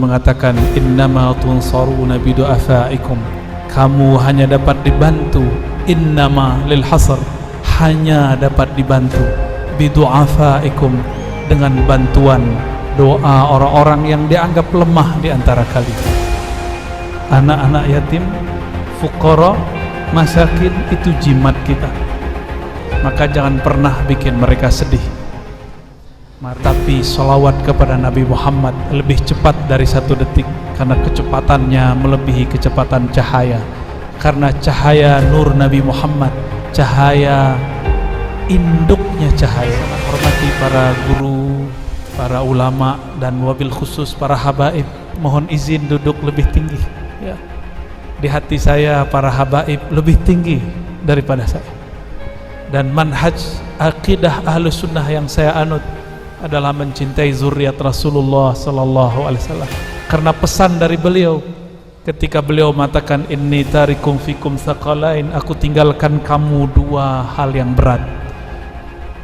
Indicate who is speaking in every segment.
Speaker 1: mengatakan innama tunsaruna bidu'afaikum, kamu hanya dapat dibantu, innama lil hasr, hanya dapat dibantu, bidu'afaikum, dengan bantuan doa orang-orang yang dianggap lemah di antara kalian. Anak-anak yatim, fuqara, masakin, itu jimat kita. Maka jangan pernah bikin mereka sedih. Tapi sholawat kepada Nabi Muhammad lebih cepat dari 1 detik, karena kecepatannya melebihi kecepatan cahaya. Karena cahaya nur Nabi Muhammad, cahaya induknya cahaya. Hormati para guru, para ulama, dan wabil khusus para habaib, mohon izin duduk lebih tinggi ya. Di hati saya para habaib lebih tinggi daripada saya. Dan manhaj akidah ahlus sunnah yang saya anut adalah mencintai zuriat Rasulullah sallallahu alaihi wasallam. Karena pesan dari beliau ketika beliau mengatakan inni tarikum fikum tsaqalain, aku tinggalkan kamu 2 hal yang berat.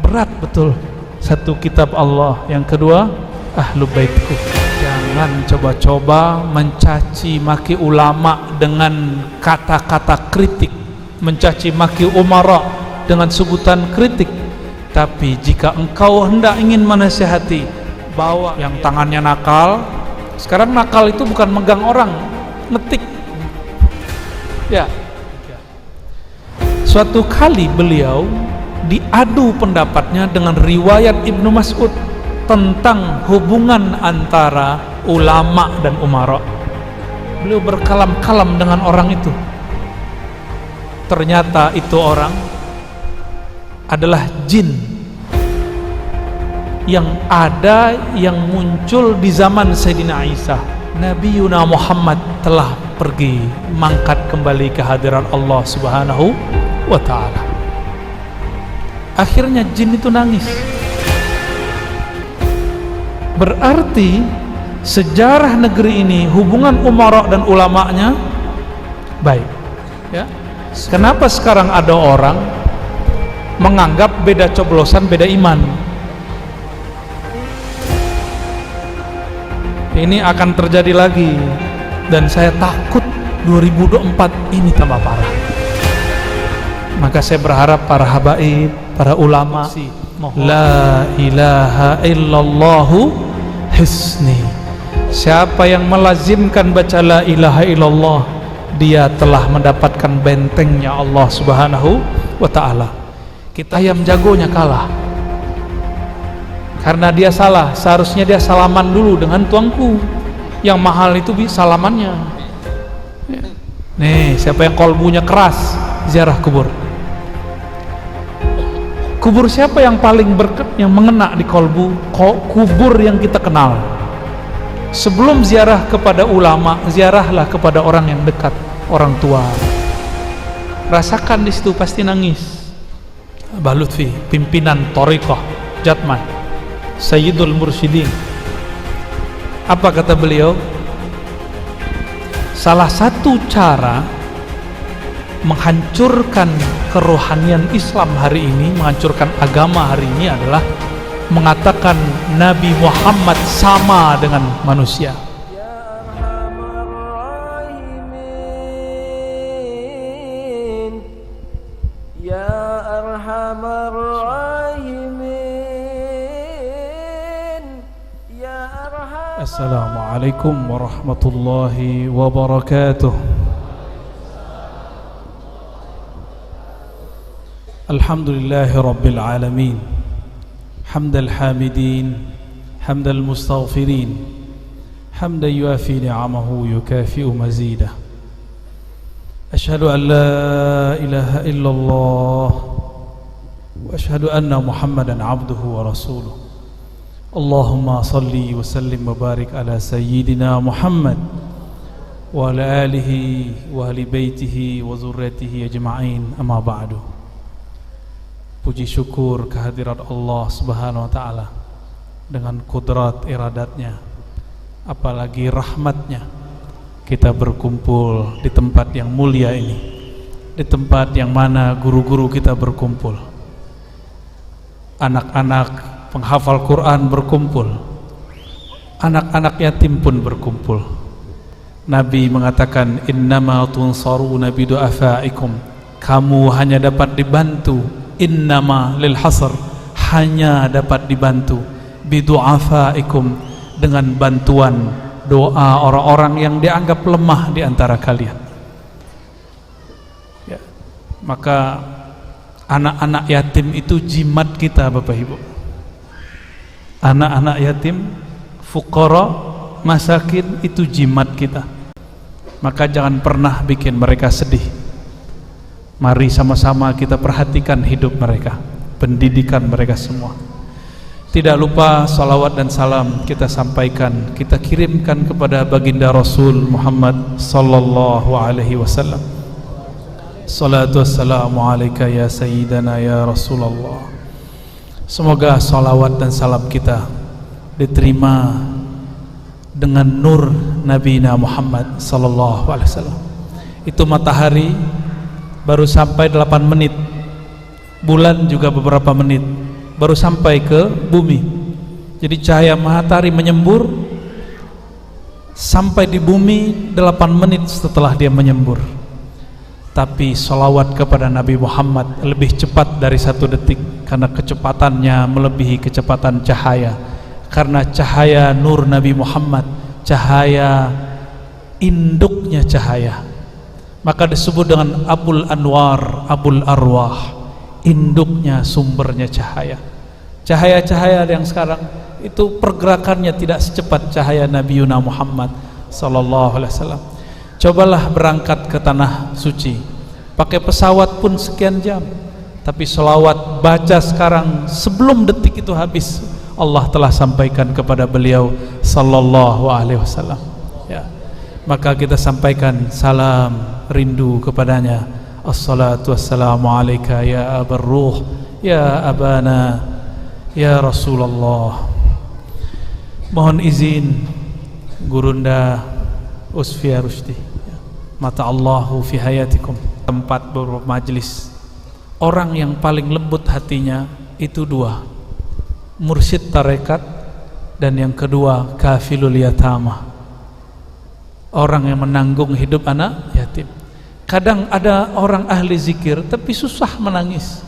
Speaker 1: Berat betul. 1 kitab Allah, yang kedua ahlu baitku. Jangan coba-coba mencaci maki ulama dengan kata-kata kritik, mencaci maki umara dengan sebutan kritik. Tapi jika engkau hendak ingin menasihati, bawa yang tangannya nakal. Sekarang nakal itu bukan megang orang, ngetik ya. Suatu kali beliau diadu pendapatnya dengan riwayat Ibnu Mas'ud tentang hubungan antara ulama dan umara. Beliau berkalam-kalam dengan orang itu. Ternyata itu orang adalah jin yang ada, yang muncul di zaman Sayyidina Isa. Nabi Yuna Muhammad telah pergi mangkat kembali ke hadirat Allah Subhanahu wa ta'ala. Akhirnya jin itu nangis. Berarti sejarah negeri ini, hubungan umara dan ulamanya baik ya. Kenapa sekarang ada orang menganggap beda coblosan beda iman? Ini akan terjadi lagi, dan saya takut 2024 ini tambah parah. Maka saya berharap para habaib, para ulama, la ilaha illallahu hisni. Siapa yang melazimkan baca la ilaha illallah, dia telah mendapatkan bentengnya Allah Subhanahu wa ta'ala. Kita ayam jagonya kalah karena dia salah. Seharusnya dia salaman dulu dengan tuanku. Yang mahal itu salamannya. Nih, siapa yang kolbunya keras, ziarah kubur. Kubur siapa yang paling berkat, yang mengena di kolbu? Kubur yang kita kenal. Sebelum ziarah kepada ulama, ziarahlah kepada orang yang dekat, orang tua. Rasakan di situ, pasti nangis. Abah Lutfi, pimpinan Thariqah Jatman, Sayyidul Mursyidin. Apa kata beliau? Salah satu cara menghancurkan kerohanian Islam hari ini, menghancurkan agama hari ini adalah mengatakan Nabi Muhammad sama dengan manusia. Assalamualaikum warahmatullahi wabarakatuh. Alhamdulillahi rabbil alamin, hamdal hamidin, hamdal mustaghfirin, hamdan yuafi ni'amahu yukafi'u mazidah. Ashhadu an la ilaha illallah wa ashhadu anna Muhammadan abduhu wa rasuluh. Allahumma salli wa sallim wa barik ala sayyidina Muhammad wa ala alihi wa ahli baitihi wa zurriyatihi ajma'in, amma ba'du. Puji syukur kehadirat Allah Subhanahu wa ta'ala dengan kudrat iradatnya, apalagi rahmatnya, kita berkumpul di tempat yang mulia ini, di tempat yang mana guru-guru kita berkumpul, anak-anak penghafal Quran berkumpul, anak-anak yatim pun berkumpul. Nabi mengatakan, innama tunsaruna bidu'afaikum, kamu hanya dapat dibantu, innama lil hasr, hanya dapat dibantu, bidu'afaikum, dengan bantuan doa orang-orang yang dianggap lemah di antara kalian. Ya. Maka anak-anak yatim itu jimat kita, Bapak Ibu. Anak-anak yatim, fuqara, masakin, itu jimat kita. Maka jangan pernah bikin mereka sedih. Mari sama-sama kita perhatikan hidup mereka, pendidikan mereka semua. Tidak lupa salawat dan salam kita sampaikan, kita kirimkan kepada baginda Rasul Muhammad sallallahu alaihi wasallam. Salatu wassalamu alaika ya sayyidana ya Rasulullah. Semoga salawat dan salam kita diterima dengan nur Nabi Muhammad sallallahu alaihi wasallam. Itu matahari baru sampai 8 menit, bulan juga beberapa menit, baru sampai ke bumi. Jadi cahaya matahari menyembur sampai di bumi 8 menit setelah dia menyembur. Tapi salawat kepada Nabi Muhammad lebih cepat dari 1 detik, karena kecepatannya melebihi kecepatan cahaya. Karena cahaya nur Nabi Muhammad, cahaya induknya cahaya, maka disebut dengan Abul Anwar, Abul Arwah, induknya, sumbernya cahaya. Cahaya-cahaya yang sekarang itu pergerakannya tidak secepat cahaya Nabi Muhammad sallallahu alaihi wasallam. Cobalah berangkat ke tanah suci, pakai pesawat pun sekian jam, tapi selawat baca sekarang sebelum detik itu habis, Allah telah sampaikan kepada beliau sallallahu alaihi wasallam. Ya. Maka kita sampaikan salam rindu kepadanya. Assalatu wassalamu alaika ya abar ruh, ya abana, ya Rasulullah. Mohon izin Gurunda Usfia Rusdi, mata Allahu fi hayatikum. Tempat bermajlis, orang yang paling lembut hatinya itu 2, mursyid tarekat, dan yang kedua kafilul yatama, orang yang menanggung hidup anak yatim. Kadang ada orang ahli zikir tapi susah menangis,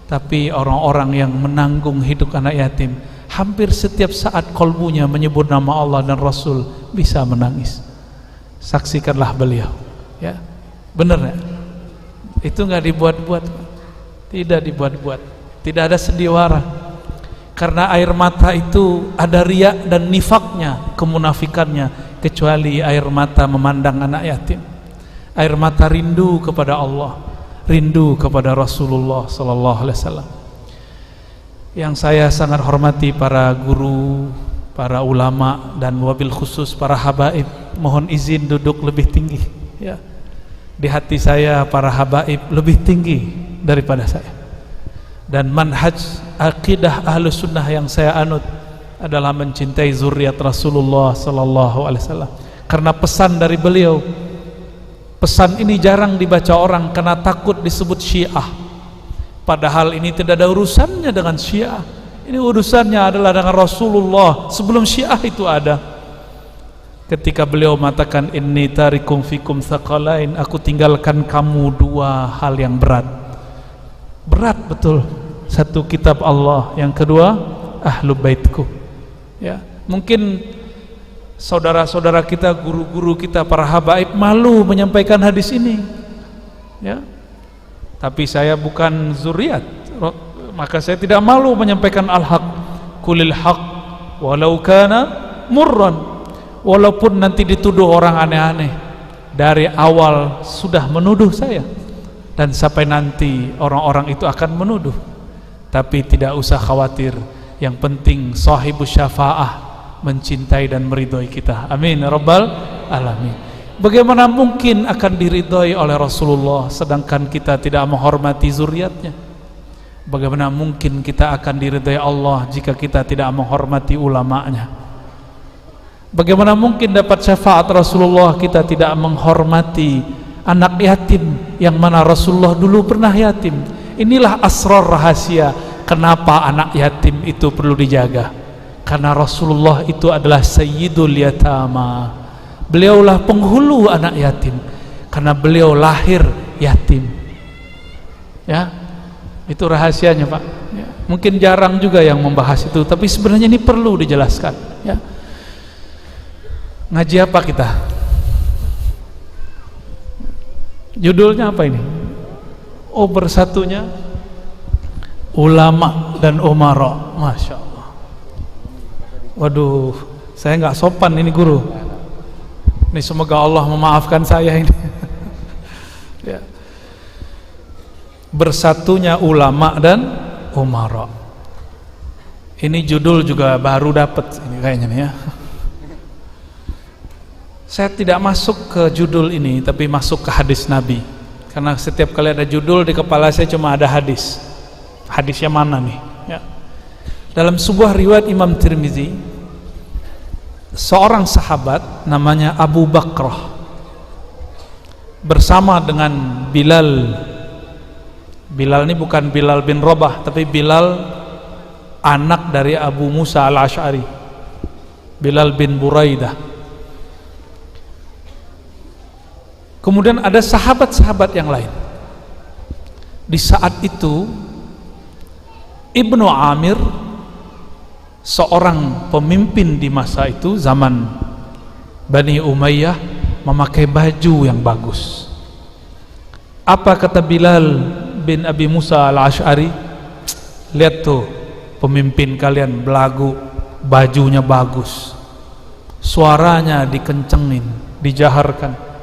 Speaker 1: tapi orang-orang yang menanggung hidup anak yatim hampir setiap saat kolbunya menyebut nama Allah dan Rasul bisa menangis. Saksikanlah beliau, ya, benar ya? Itu nggak dibuat-buat, tidak dibuat-buat, tidak ada sendiwara. Karena air mata itu ada riya dan nifaknya, kemunafikannya, kecuali air mata memandang anak yatim. Air mata rindu kepada Allah, rindu kepada Rasulullah sallallahu alaihi wasallam. Yang saya sangat hormati para guru, para ulama, dan wabil khusus para habaib, mohon izin duduk lebih tinggi, ya. Di hati saya para habaib lebih tinggi daripada saya. Dan manhaj akidah ahlus sunnah yang saya anut adalah mencintai zuriat Rasulullah sallallahu alaihi wasallam. Karena pesan dari beliau, pesan ini jarang dibaca orang karena takut disebut Syiah. Padahal ini tidak ada urusannya dengan Syiah. Ini urusannya adalah dengan Rasulullah. Sebelum Syiah itu ada. Ketika beliau mengatakan inni tarikum fikum tsaqalain, aku tinggalkan kamu 2 hal yang berat. Berat betul. 1 kitab Allah, yang kedua ahlu baitku. Ya, mungkin saudara-saudara kita, guru-guru kita, para habaib malu menyampaikan hadis ini, ya. Tapi saya bukan zuriat, maka saya tidak malu menyampaikan al-haq. Kulil haq walau kana murran. Walaupun nanti dituduh orang aneh-aneh, dari awal sudah menuduh saya, dan sampai nanti orang-orang itu akan menuduh. Tapi tidak usah khawatir, yang penting sahibus syafa'ah mencintai dan meridhoi kita. Amin ya rabbal alamin. Bagaimana mungkin akan diridhoi oleh Rasulullah sedangkan kita tidak menghormati zuriatnya? Bagaimana mungkin kita akan diridhoi Allah jika kita tidak menghormati ulamanya? Bagaimana mungkin dapat syafaat Rasulullah kita tidak menghormati anak yatim yang mana Rasulullah dulu pernah yatim? Inilah asrar rahasia kenapa anak yatim itu perlu dijaga. Karena Rasulullah itu adalah sayyidul yatama, beliaulah penghulu anak yatim, karena beliau lahir yatim. Ya, itu rahasianya Pak ya. Mungkin jarang juga yang membahas itu, tapi sebenarnya ini perlu dijelaskan ya. Ngaji apa kita? Judulnya apa ini? Oh, bersatunya ulama dan umara. Masya Allah. Waduh, saya nggak sopan ini guru. Ini semoga Allah memaafkan saya ini. Ya. Bersatunya ulama dan umara. Ini judul juga baru dapat ini kayaknya nih ya. Saya tidak masuk ke judul ini, tapi masuk ke hadis Nabi. Karena setiap kali ada judul di kepala saya cuma ada hadis. Hadisnya mana nih? Ya. Dalam sebuah riwayat Imam Tirmizi, seorang sahabat namanya Abu Bakrah bersama dengan Bilal. Bilal ini bukan Bilal bin Rabah, tapi Bilal anak dari Abu Musa al-Ash'ari, Bilal bin Buraidah. Kemudian ada sahabat-sahabat yang lain. Di saat itu Ibnu Amir, seorang pemimpin di masa itu, zaman Bani Umayyah, memakai baju yang bagus. Apa kata Bilal bin Abi Musa al-Ash'ari? Lihat tuh, pemimpin kalian belagu, bajunya bagus, suaranya dikencengin, dijaharkan.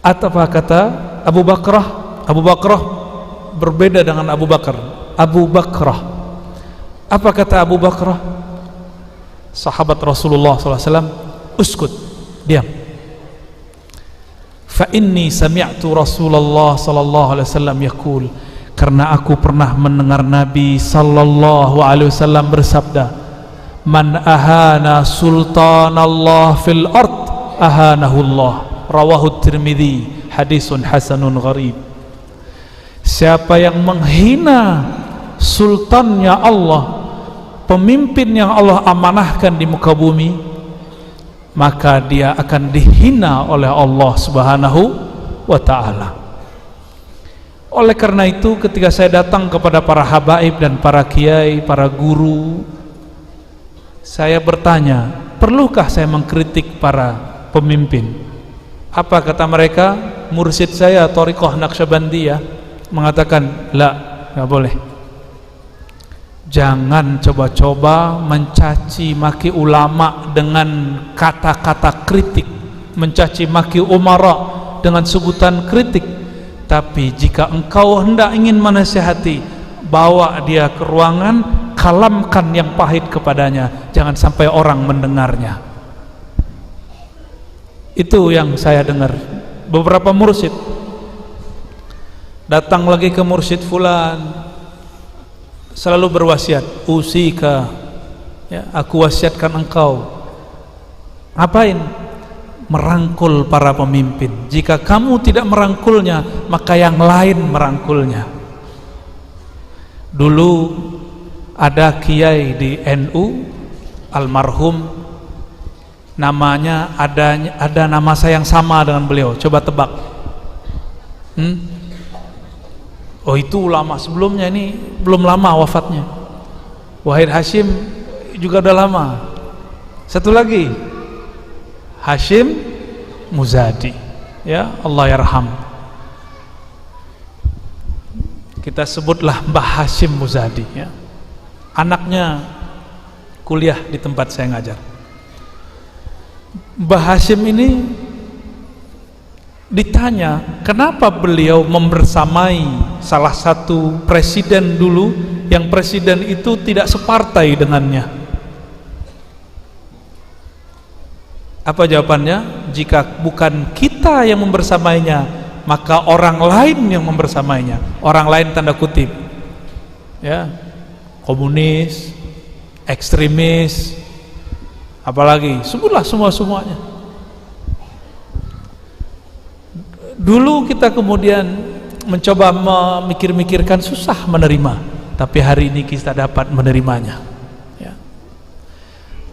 Speaker 1: Apa kata Abu Bakrah? Abu Bakrah berbeda dengan Abu Bakar. Abu Bakrah, apa kata Abu Bakrah? Sahabat Rasulullah SAW, uskut, diam. Fa inni sami'tu Rasulullah sallallahu alaihi wasallam yaqul, karena aku pernah mendengar Nabi sallallahu alaihi wasallam bersabda, man ahana sultanallah fil ard ahanahu Allah. Rawahu Tirmidzi, hadisun hasanun gharib. Siapa yang menghina sultannya Allah, pemimpin yang Allah amanahkan di muka bumi, maka dia akan dihina oleh Allah Subhanahu wa ta'ala. Oleh karena itu, ketika saya datang kepada para habaib dan para kiai, para guru, saya bertanya, perlukah saya mengkritik para pemimpin? Apa kata mereka? Mursyid saya Thariqah Naqsyabandiyah mengatakan, la, nggak boleh. Jangan coba-coba mencaci maki ulama dengan kata-kata kritik, mencaci maki umara dengan sebutan kritik. Tapi jika engkau hendak ingin menasihati, bawa dia ke ruangan, kalamkan yang pahit kepadanya, jangan sampai orang mendengarnya. Itu yang saya dengar. Beberapa mursyid datang lagi ke mursyid fulan, selalu berwasiat, usika, ya, aku wasiatkan engkau. Ngapain? Merangkul para pemimpin. Jika kamu tidak merangkulnya, maka yang lain merangkulnya. Dulu ada kiai di NU, almarhum, namanya ada nama saya yang sama dengan beliau. Coba tebak. Oh, itu ulama sebelumnya, ini belum lama wafatnya. Wahid Hashim juga udah lama. Satu lagi, Hashim Muzadi, ya, Allah yarham. Kita sebutlah Mbah Hashim Muzadi, ya. Anaknya kuliah di tempat saya ngajar. Mbah Hashim ini ditanya, kenapa beliau membersamai salah satu presiden dulu, yang presiden itu tidak separtai dengannya. Apa jawabannya? Jika bukan kita yang membersamainya, maka orang lain yang membersamainya. Orang lain tanda kutip, ya, komunis, ekstremis, apalagi, sebutlah semuanya. Dulu kita kemudian mencoba memikir-mikirkan, susah menerima, tapi hari ini kita dapat menerimanya, ya.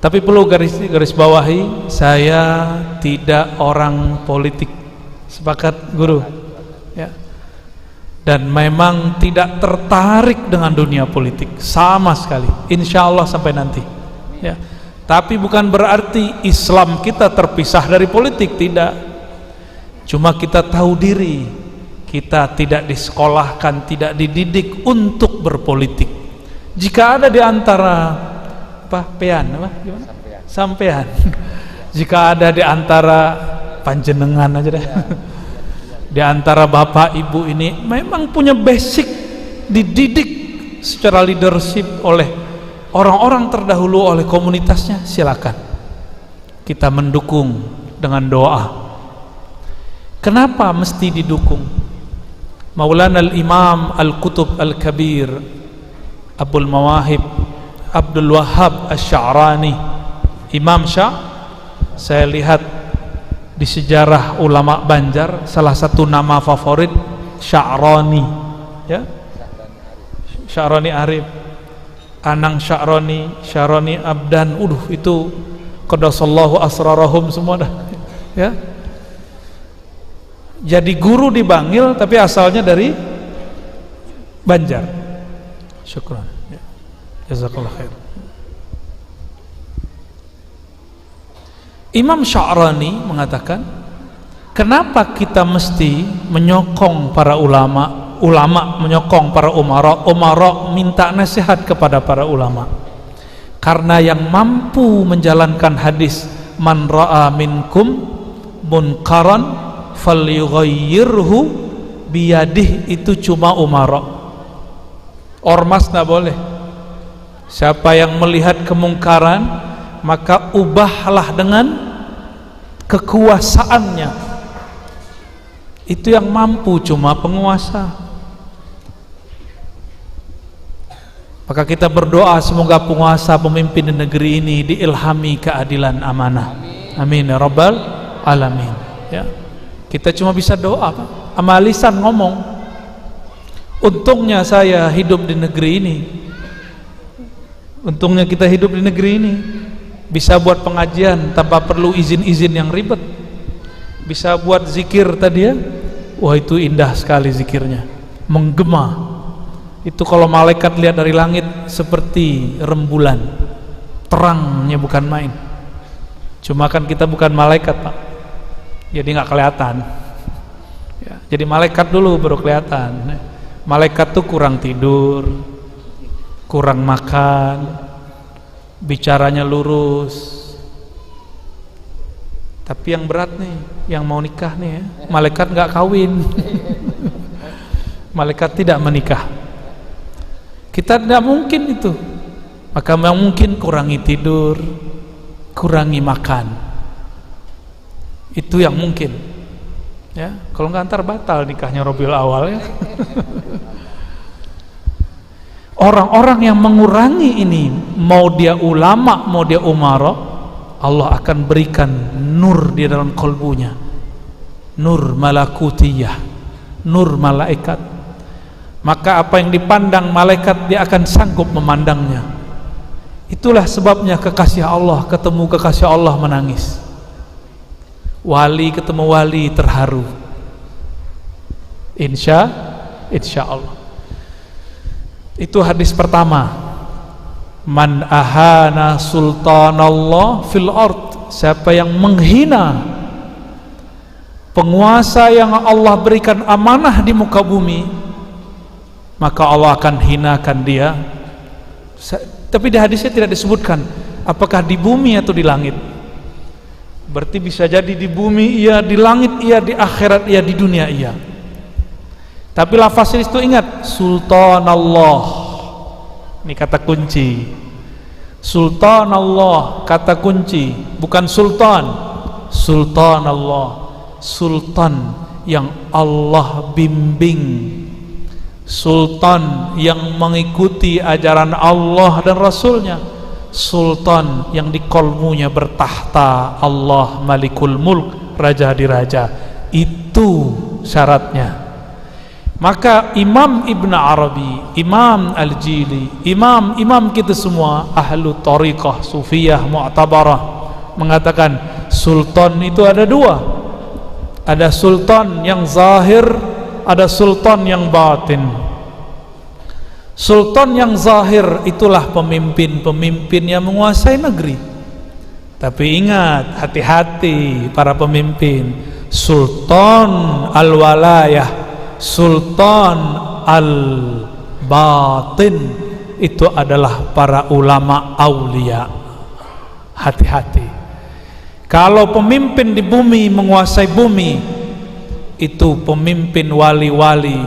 Speaker 1: Tapi perlu garis bawahi, saya tidak orang politik. Sepakat guru? Ya. Dan memang tidak tertarik dengan dunia politik sama sekali. Insya Allah sampai nanti. Ya. Tapi bukan berarti Islam kita terpisah dari politik, tidak. Cuma kita tahu diri, kita tidak disekolahkan, tidak dididik untuk berpolitik. Jika ada di antara sampean. Jika ada di antara panjenengan aja deh. Di antara bapak ibu ini memang punya basic, dididik secara leadership oleh orang-orang terdahulu, oleh komunitasnya, silakan. Kita mendukung dengan doa. Kenapa mesti didukung? Maulana al-Imam Al-Qutub Al-Kabir Abul Mawahib Abdul Wahhab Asy-Sya'rani, Imam saya lihat di sejarah ulama Banjar salah satu nama favorit Sya'rani, ya, Sya'rani Arif, Anang Sya'rani Abdan, itu qadasallahu asrarahum semua dah, ya. Jadi guru di Bangil tapi asalnya dari Banjar. Syukran, ya. Jazakallah khair. Imam Sya'rani mengatakan, kenapa kita mesti menyokong para ulama menyokong para umara minta nasihat kepada para ulama? Karena yang mampu menjalankan hadis man ra'a minkum munkaran falyughayyirhu biyadih, itu cuma umara. Ormas tidak boleh. Siapa yang melihat kemungkaran, maka ubahlah dengan kekuasaannya. Itu yang mampu cuma penguasa. Maka kita berdoa semoga penguasa, pemimpin di negeri ini diilhami keadilan, amanah. Amin ya rabbal alamin. Ya. Kita cuma bisa doa, Pak. Amalisan ngomong. Untungnya saya hidup di negeri ini. Untungnya kita hidup di negeri ini. Bisa buat pengajian tanpa perlu izin-izin yang ribet. Bisa buat zikir tadi ya. Wah, itu indah sekali zikirnya. Menggema. Itu kalau malaikat lihat dari langit seperti rembulan. Terangnya bukan main. Cuma kan kita bukan malaikat, Pak. Jadi nggak kelihatan. Ya, jadi malaikat dulu baru kelihatan. Malaikat tuh kurang tidur, kurang makan, bicaranya lurus. Tapi yang berat nih, yang mau nikah nih ya, malaikat nggak kawin. Malaikat tidak menikah. Kita tidak mungkin itu. Maka mungkin kurangi tidur, kurangi makan. Itu yang mungkin. Ya, kalau nggak antar batal nikahnya Rabiul Awal ya. Orang-orang yang mengurangi ini, mau dia ulama, mau dia umara, Allah akan berikan nur di dalam kalbunya, nur malakutiyah, nur malaikat. Maka apa yang dipandang malaikat dia akan sanggup memandangnya. Itulah sebabnya kekasih Allah ketemu kekasih Allah menangis. Wali ketemu wali terharu. Insya Allah. Itu hadis pertama. Man ahana sultanallah fil ard. Siapa yang menghina penguasa yang Allah berikan amanah di muka bumi, maka Allah akan hinakan dia. Tapi di hadisnya tidak disebutkan apakah di bumi atau di langit. Berarti bisa jadi di bumi iya, di langit iya, di akhirat iya, di dunia iya. Tapi lafaz itu ingat, sultanallah. Ini kata kunci. Sultanallah kata kunci, bukan sultan. Sultanallah, sultan yang Allah bimbing, sultan yang mengikuti ajaran Allah dan Rasulnya, sultan yang di kolmunya bertahta Allah Malikul Mulk, raja di raja. Itu syaratnya. Maka Imam Ibn Arabi, Imam Al-Jili, imam kita semua ahlu tariqah sufiyah mu'tabarah mengatakan sultan itu ada dua. Ada sultan yang zahir, ada sultan yang batin. Sultan yang zahir itulah pemimpin-pemimpin yang menguasai negeri. Tapi ingat, hati-hati para pemimpin. Sultan al-walayah, sultan al-batin itu adalah para ulama aulia. Hati-hati. Kalau pemimpin di bumi menguasai bumi, itu pemimpin wali-wali,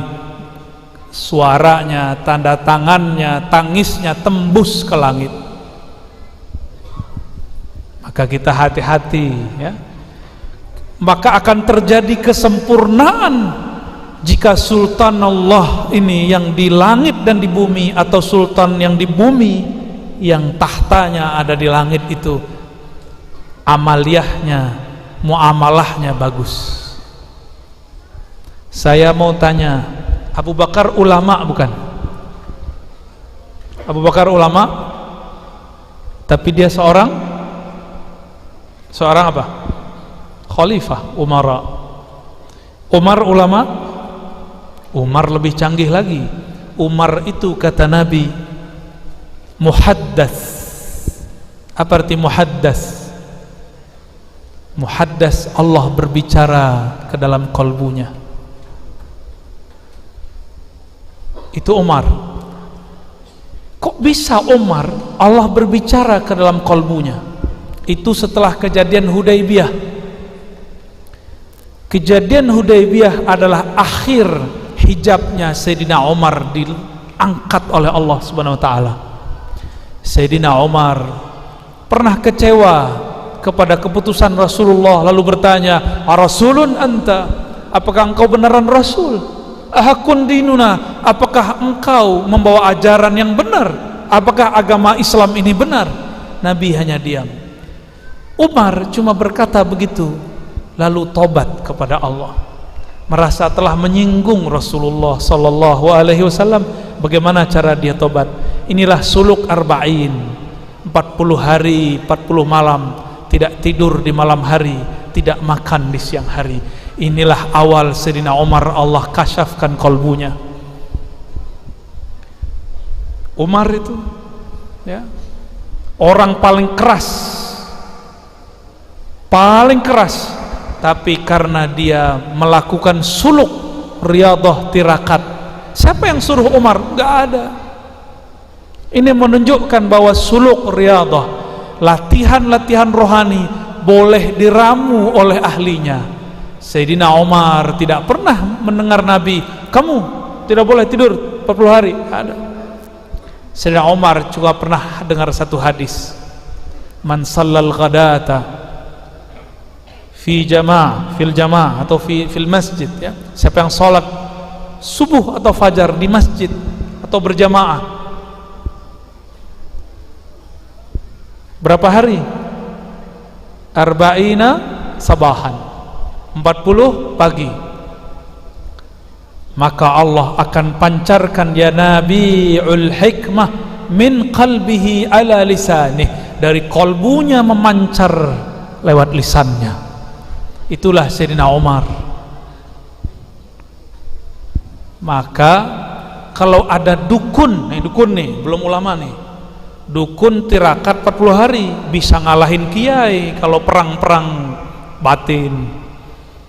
Speaker 1: suaranya, tanda tangannya, tangisnya tembus ke langit. Maka kita hati-hati ya. Maka akan terjadi kesempurnaan jika sultan Allah ini yang di langit dan di bumi, atau sultan yang di bumi yang tahtanya ada di langit itu amaliyahnya, muamalahnya bagus. Saya mau tanya, Abu Bakar ulama bukan? Abu Bakar ulama, tapi dia seorang apa? Khalifah, umara. Umar ulama? Umar lebih canggih lagi. Umar itu kata Nabi muhaddas. Apa arti muhaddas? Muhaddas, Allah berbicara ke dalam kalbunya. Itu Umar. Kok bisa Umar Allah berbicara ke dalam kalbunya? Itu setelah kejadian Hudaybiyah. Kejadian Hudaybiyah adalah akhir hijabnya Sayyidina Umar diangkat oleh Allah Subhanahu wa taala. Sayyidina Umar pernah kecewa kepada keputusan Rasulullah, lalu bertanya, "Arasulun anta?" Apakah engkau beneran rasul? "Ahakun dinuna?" Apakah engkau membawa ajaran yang benar? Apakah agama Islam ini benar? Nabi hanya diam. Umar cuma berkata begitu, lalu tobat kepada Allah. Merasa telah menyinggung Rasulullah sallallahu alaihi wasallam. Bagaimana cara dia tobat? Inilah suluk arba'in, 40 hari 40 malam, tidak tidur di malam hari, tidak makan di siang hari. Inilah awal Sayyidina Umar Allah kasyafkan kalbunya. Umar itu ya, orang paling keras, tapi karena dia melakukan suluk riyadhah tirakat. Siapa yang suruh Umar? Enggak ada. Ini menunjukkan bahwa suluk riyadhah, latihan-latihan rohani, boleh diramu oleh ahlinya. Sayyidina Umar tidak pernah mendengar Nabi, "Kamu tidak boleh tidur 40 hari." Ada. Sayyidina Umar juga pernah dengar satu hadis, "Man shallal ghadata fil jamaah atau fil masjid," ya. Siapa yang sholat subuh atau fajar di masjid atau berjamaah, berapa hari? Arba'ina sabahan, 40 pagi. Maka Allah akan pancarkan ya nabiul hikmah min qalbihi ala lisanih, dari kalbunya memancar lewat lisannya. Itulah Sayyidina Umar. Maka kalau ada dukun nih, belum ulama nih, dukun tirakat 40 hari bisa ngalahin kiai kalau perang-perang batin.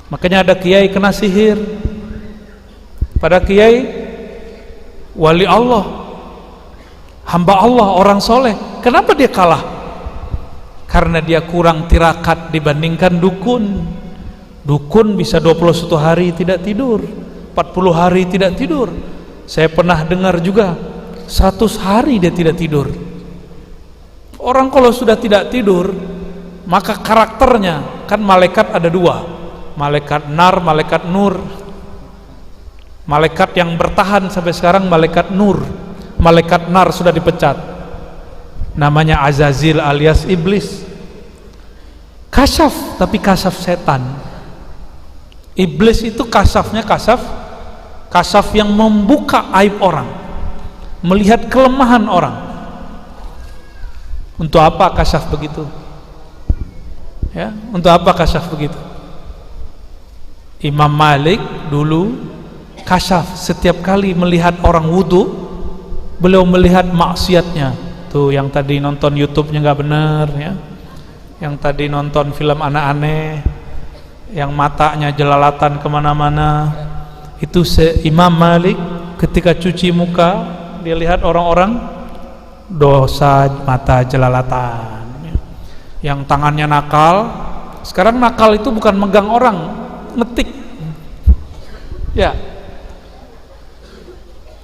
Speaker 1: Makanya ada kiai kena sihir, pada kiai wali Allah, hamba Allah, orang soleh. Kenapa dia kalah? Karena dia kurang tirakat dibandingkan dukun. Dukun bisa 21 hari tidak tidur, 40 hari tidak tidur. Saya pernah dengar juga 100 hari dia tidak tidur. Orang kalau sudah tidak tidur, maka karakternya, kan malaikat ada dua, malaikat nar, malaikat nur. Malaikat yang bertahan sampai sekarang malaikat nur. Malaikat nar sudah dipecat, namanya Azazil alias iblis. Kasyaf, tapi kasyaf setan. Iblis itu kasyafnya kasyaf Kasyaf yang membuka aib orang, melihat kelemahan orang. Untuk apa kasyaf begitu? Ya, untuk apa kasyaf begitu? Imam Malik dulu kasyaf setiap kali melihat orang wudu, beliau melihat maksiatnya. Tuh yang tadi nonton YouTube-nya nggak bener ya, yang tadi nonton film aneh-aneh, yang matanya jelalatan kemana-mana, itu Imam Malik ketika cuci muka dia lihat orang-orang dosa mata jelalatan. Yang tangannya nakal, sekarang nakal itu bukan megang orang, ngetik ya.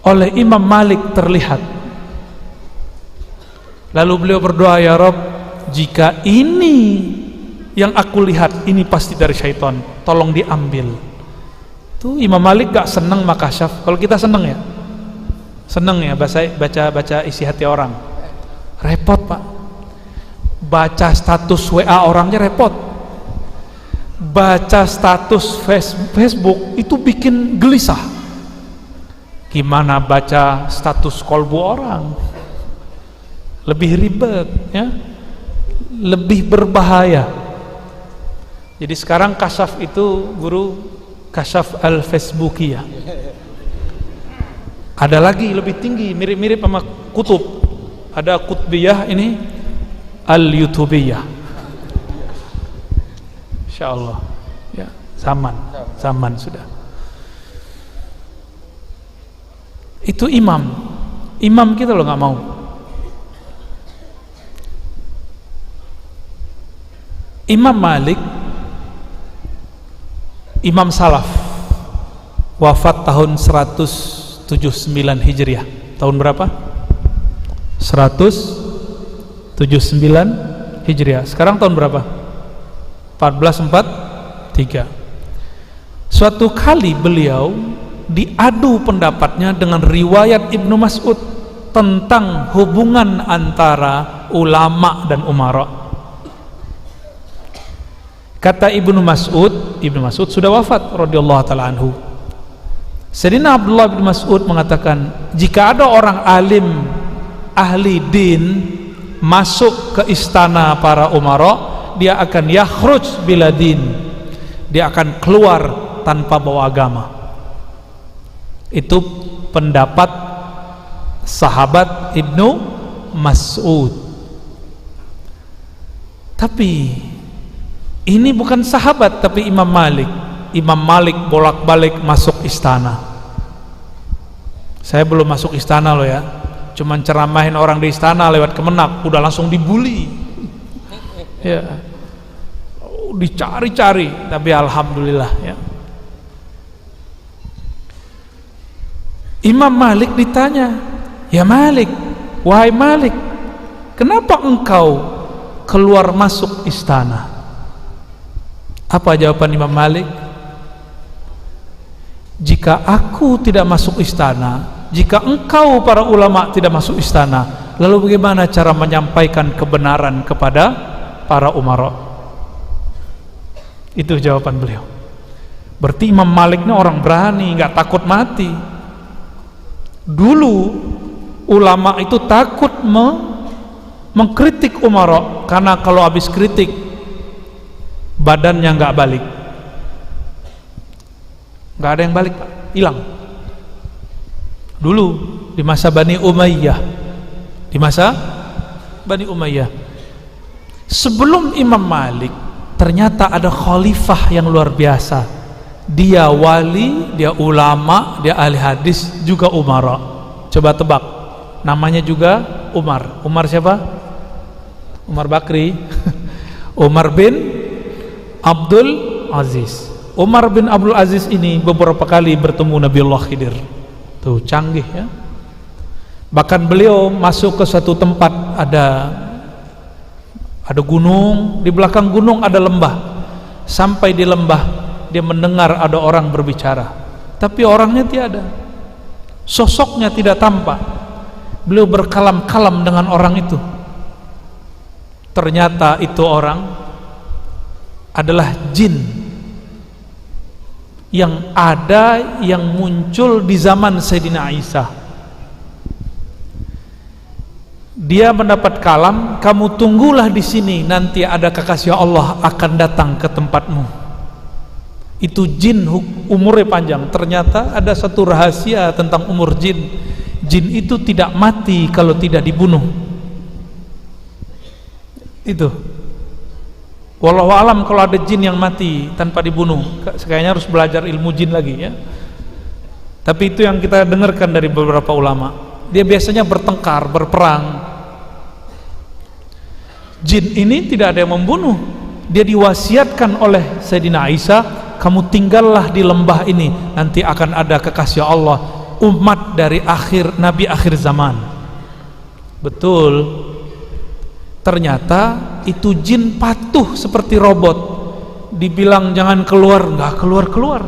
Speaker 1: Oleh Imam Malik terlihat. Lalu beliau berdoa, ya Rabb, jika ini yang aku lihat, ini pasti dari syaitan, tolong diambil. Tuh Imam Malik gak seneng makasyaf. Kalau kita seneng ya, seneng ya baca isi hati orang. Repot Pak, baca status WA orangnya repot, baca status Facebook itu bikin gelisah. Gimana baca status kolbu orang? Lebih ribet ya, lebih berbahaya. Jadi sekarang kasyaf itu guru, kasyaf al-Facebookiyah. Ada lagi lebih tinggi, mirip-mirip sama kutub. Ada kutbiyah, ini al-YouTubiyah. Insyaallah ya, zaman sudah. Itu imam kita loh nggak mau. Imam Malik, imam salaf, wafat tahun 179 Hijriah. Tahun berapa? 179 Hijriah. Sekarang tahun berapa? 1443. Suatu kali beliau diadu pendapatnya dengan riwayat Ibnu Mas'ud tentang hubungan antara ulama dan umara. Kata Ibnu Mas'ud sudah wafat radhiyallahu taala anhu. Sayyidina Abdullah bin Mas'ud mengatakan, jika ada orang alim ahli din masuk ke istana para umara, dia akan yakhruj bila din, dia akan keluar tanpa bawa agama. Itu pendapat sahabat Ibnu Mas'ud. Tapi ini bukan sahabat, tapi Imam Malik. Imam Malik bolak-balik masuk istana. Saya belum masuk istana loh ya, cuman ceramahin orang di istana lewat Kemenak, udah langsung dibully ya, dicari-cari. Tapi alhamdulillah ya. Imam Malik ditanya, ya Malik, wahai Malik, kenapa engkau keluar masuk istana? Apa jawaban Imam Malik? Jika aku tidak masuk istana, jika engkau para ulama tidak masuk istana, lalu bagaimana cara menyampaikan kebenaran kepada para umara? Itu jawaban beliau. Berarti Imam Malik ini orang berani, nggak takut mati. Dulu ulama itu takut mengkritik umara, karena kalau habis kritik badannya nggak balik, nggak ada yang balik Pak, hilang. Dulu di masa Bani Umayyah, sebelum Imam Malik, ternyata ada khalifah yang luar biasa. Dia wali, dia ulama, dia ahli hadis, juga umara. Coba tebak, namanya juga Umar. Umar siapa? Umar Bakri. Umar bin Abdul Aziz. Umar bin Abdul Aziz ini beberapa kali bertemu Nabiullah Khidir. Tuh canggih ya. Bahkan beliau masuk ke suatu tempat, ada gunung, di belakang gunung ada lembah. Sampai di lembah dia mendengar ada orang berbicara, tapi orangnya tiada, sosoknya tidak tampak. Beliau berkalam-kalam dengan orang itu. Ternyata itu orang adalah jin yang ada, yang muncul di zaman Sayyidina Isa. Dia mendapat kalam, kamu tunggulah di sini, nanti ada kekasih Allah akan datang ke tempatmu. Itu jin umurnya panjang. Ternyata ada satu rahasia tentang umur jin. Jin itu tidak mati kalau tidak dibunuh. Itu. Wallahu alam kalau ada jin yang mati tanpa dibunuh, kayaknya harus belajar ilmu jin lagi ya. Tapi itu yang kita dengarkan dari beberapa ulama. Dia biasanya bertengkar, berperang. Jin ini tidak ada yang membunuh. Dia diwasiatkan oleh Sayyidina Isa, kamu tinggallah di lembah ini, nanti akan ada kekasih Allah, umat dari Nabi akhir zaman. Betul. Ternyata itu jin patuh seperti robot. Dibilang jangan keluar, nggak keluar-keluar.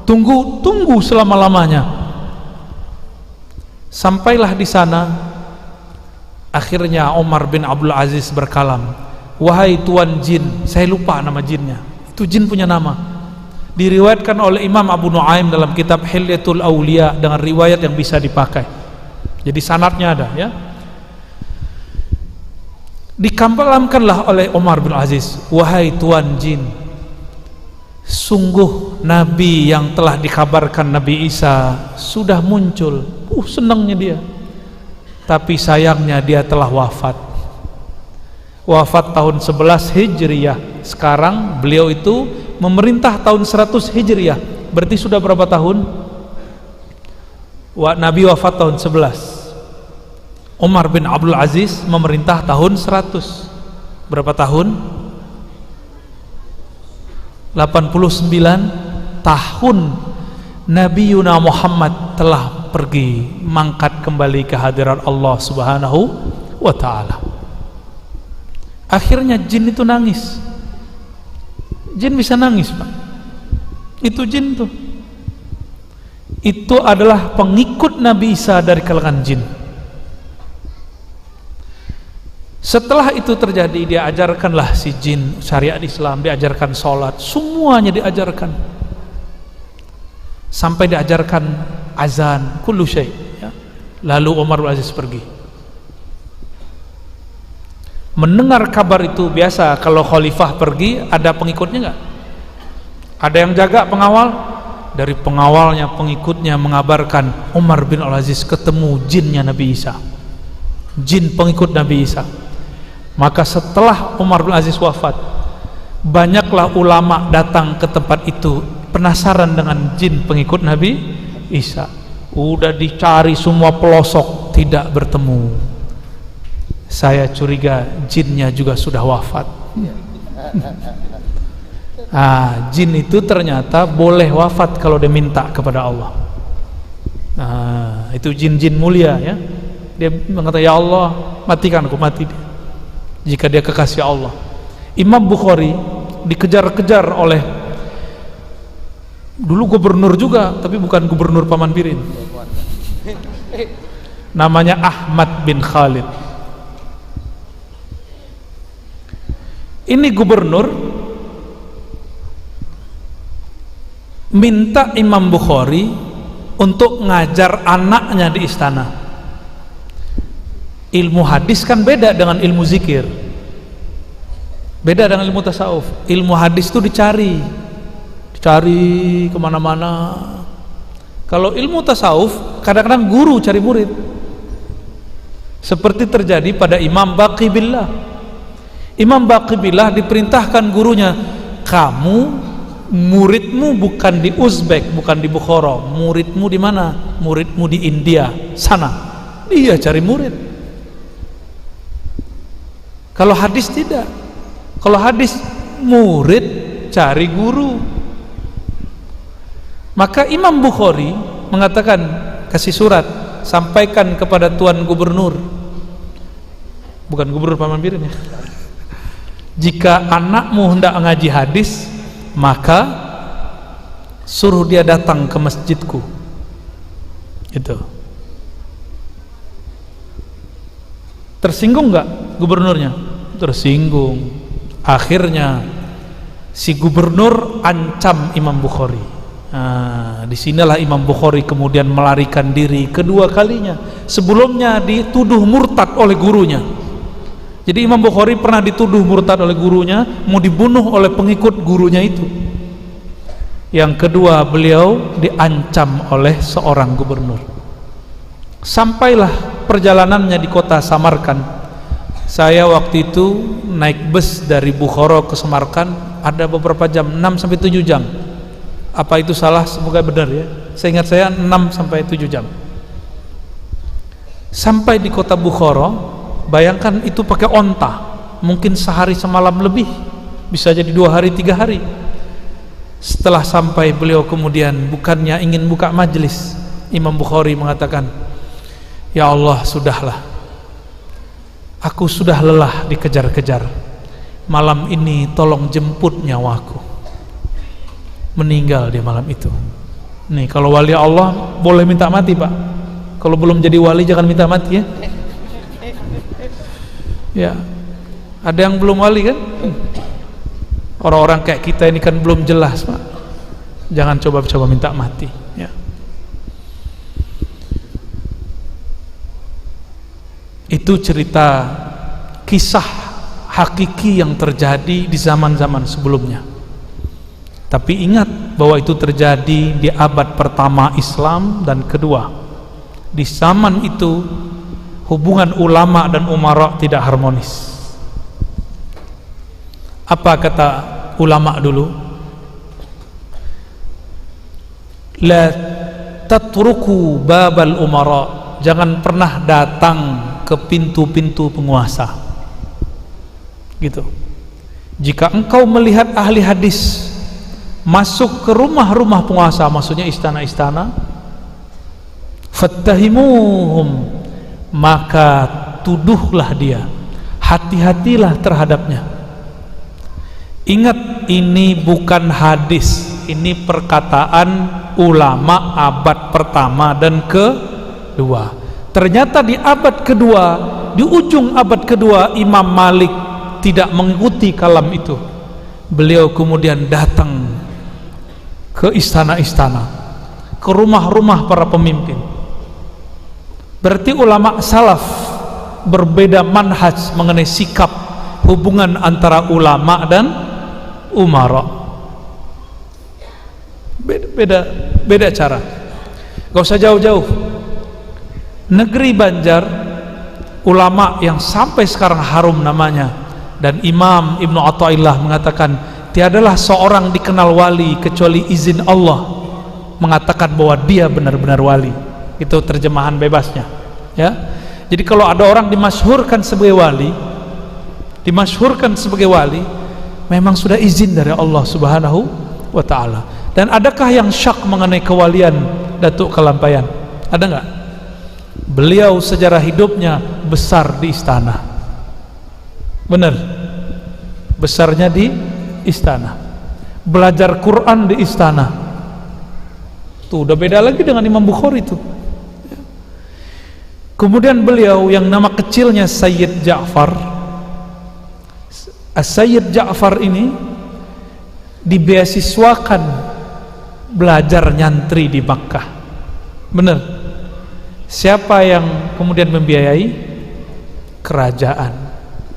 Speaker 1: Tunggu selama-lamanya. Sampailah di sana. Akhirnya Umar bin Abdul Aziz berkalam, wahai tuan jin, saya lupa nama jinnya. Itu jin punya nama. Diriwayatkan oleh Imam Abu Nuaim dalam kitab Hilyatul Auliya dengan riwayat yang bisa dipakai. Jadi sanadnya ada ya. Dikalamkanlah oleh Umar bin Aziz, wahai tuan jin, sungguh Nabi yang telah dikabarkan Nabi Isa sudah muncul. Senangnya dia. Tapi sayangnya dia telah wafat. Wafat tahun 11 Hijriyah. Sekarang beliau itu memerintah tahun 100 Hijriyah. Berarti sudah berapa tahun? Nabi wafat tahun 11. Umar bin Abdul Aziz memerintah tahun 100. Berapa tahun? 89 tahun Nabi Yuna Muhammad telah pergi mangkat kembali ke hadirat Allah Subhanahu wa ta'ala. Akhirnya jin itu nangis. Jin bisa nangis, Pak. Itu jin tuh. Itu adalah pengikut Nabi Isa dari kalangan jin. Setelah itu terjadi, dia ajarkanlah si jin syariat Islam, diajarkan sholat, semuanya diajarkan, sampai diajarkan azan, kullu syai ya. Lalu Umar bin Aziz pergi. Mendengar kabar itu, biasa kalau khalifah pergi ada pengikutnya nggak? Ada yang jaga, pengawal? Dari pengawalnya, pengikutnya mengabarkan Umar bin Aziz ketemu jinnya Nabi Isa, jin pengikut Nabi Isa. Maka setelah Umar bin Aziz wafat, banyaklah ulama datang ke tempat itu penasaran dengan jin pengikut Nabi Isa. Udah dicari semua pelosok, tidak bertemu. Saya curiga jinnya juga sudah wafat. Jin itu ternyata boleh wafat kalau dia minta kepada Allah. Itu jin-jin mulia ya. Dia mengatakan, ya Allah, matikan aku, mati dia jika dia kekasih Allah. Imam Bukhari dikejar-kejar oleh, dulu gubernur juga, tapi bukan gubernur Paman Birin, namanya Ahmad bin Khalid. Ini gubernur minta Imam Bukhari untuk ngajar anaknya di istana. Ilmu hadis kan beda dengan ilmu zikir, beda dengan ilmu tasawuf. Ilmu hadis itu dicari kemana-mana. Kalau ilmu tasawuf kadang-kadang guru cari murid, seperti terjadi pada Imam Baqi Billah. Imam Baqi Billah diperintahkan gurunya, kamu muridmu bukan di Uzbek, bukan di Bukhara, muridmu di mana? Muridmu di India sana. Dia cari murid. Kalau hadis tidak. Kalau hadis murid cari guru. Maka Imam Bukhari mengatakan, kasih surat, sampaikan kepada tuan gubernur, bukan gubernur Paman Birin ya, jika anakmu hendak ngaji hadis, maka suruh dia datang ke masjidku. Itu. Tersinggung nggak gubernurnya? Tersinggung. Akhirnya si gubernur ancam Imam Bukhari, Nah, disinilah Imam Bukhari kemudian melarikan diri kedua kalinya. Sebelumnya dituduh murtad oleh gurunya. Jadi Imam Bukhari pernah dituduh murtad oleh gurunya, mau dibunuh oleh pengikut gurunya itu. Yang kedua, beliau diancam oleh seorang gubernur. Sampailah perjalanannya di kota Samarkand. Saya waktu itu naik bus dari Bukhara ke Samarkand ada beberapa jam, 6-7 jam. Apa itu salah? Semoga benar ya. Seingat saya 6-7 jam. Sampai di kota Bukhara, bayangkan itu pakai onta, mungkin sehari semalam lebih, bisa jadi 2 hari 3 hari. Setelah sampai, beliau kemudian bukannya ingin buka majelis, Imam Bukhari mengatakan, ya Allah, sudahlah, aku sudah lelah dikejar-kejar, malam ini tolong jemput nyawaku. Meninggal dia malam itu. Nih, kalau wali Allah boleh minta mati, Pak. Kalau belum jadi wali jangan minta mati ya. Ya, ada yang belum wali kan? Orang-orang kayak kita ini kan belum jelas, Pak. Jangan coba-coba minta mati ya. Itu cerita kisah hakiki yang terjadi di zaman-zaman sebelumnya. Tapi ingat bahwa itu terjadi di abad pertama Islam dan kedua. Di zaman itu hubungan ulama dan umara tidak harmonis. Apa kata ulama dulu? La tatruku babal umara, jangan pernah datang ke pintu-pintu penguasa. Gitu. Jika engkau melihat ahli hadis masuk ke rumah-rumah penguasa, maksudnya istana-istana, fattahimuhum, maka tuduhlah dia, hati-hatilah terhadapnya. Ingat, ini bukan hadis, ini perkataan ulama abad pertama dan kedua. Ternyata di abad kedua, di ujung abad kedua, Imam Malik tidak mengikuti kalam itu. Beliau kemudian datang ke istana-istana, ke rumah-rumah para pemimpin. Berarti ulama salaf berbeda manhaj mengenai sikap hubungan antara ulama dan umara. Beda cara. Gak usah jauh-jauh. Negeri Banjar, ulama yang sampai sekarang harum namanya, dan Imam Ibnu Athaillah mengatakan, tiadalah seorang dikenal wali kecuali izin Allah mengatakan bahwa dia benar-benar wali. Itu terjemahan bebasnya ya. Jadi kalau ada orang dimasyhurkan sebagai wali, memang sudah izin dari Allah Subhanahu wa ta'ala. Dan adakah yang syak mengenai kewalian Datuk Kelampaian? Ada enggak? Beliau sejarah hidupnya besar di istana. Benar, besarnya di istana, belajar Quran di istana. Tuh udah beda lagi dengan Imam Bukhari itu. Kemudian beliau yang nama kecilnya Sayyid Ja'far, Sayyid Ja'far ini dibeasiswakan belajar nyantri di Makkah. Benar. Siapa yang kemudian membiayai? Kerajaan,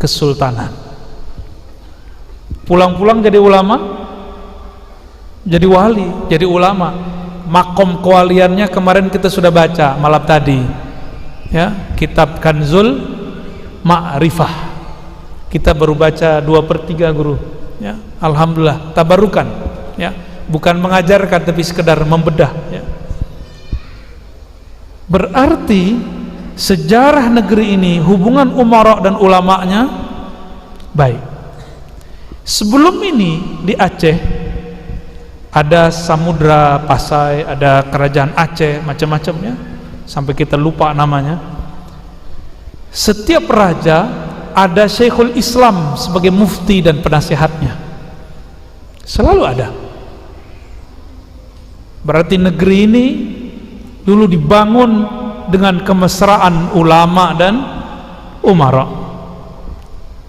Speaker 1: kesultanan. Pulang-pulang jadi ulama, jadi wali, jadi ulama. Makom kewaliannya kemarin kita sudah baca malam tadi ya, kitab Kanzul Ma'rifah. Kita baru baca 2/3 guru ya. Alhamdulillah, tabarukan ya, bukan mengajarkan tapi sekedar membedah ya. Berarti sejarah negeri ini, hubungan umara dan ulamanya baik. Sebelum ini di Aceh ada Samudra Pasai, ada kerajaan Aceh, macam-macam ya, sampai kita lupa namanya. Setiap raja ada Syekhul Islam sebagai mufti dan penasehatnya, selalu ada. Berarti negeri ini dulu dibangun dengan kemesraan ulama dan umara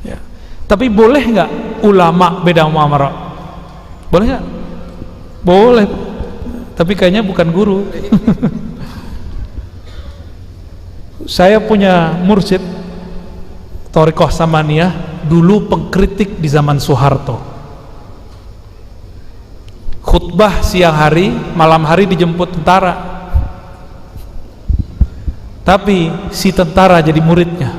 Speaker 1: ya. Tapi boleh nggak ulama beda umara? Boleh nggak? Boleh. tapi kayaknya bukan guru. Saya punya mursyid Thariqah Samaniyah, dulu pengkritik di zaman Soeharto. Khutbah siang hari, malam hari dijemput tentara, tapi si tentara jadi muridnya.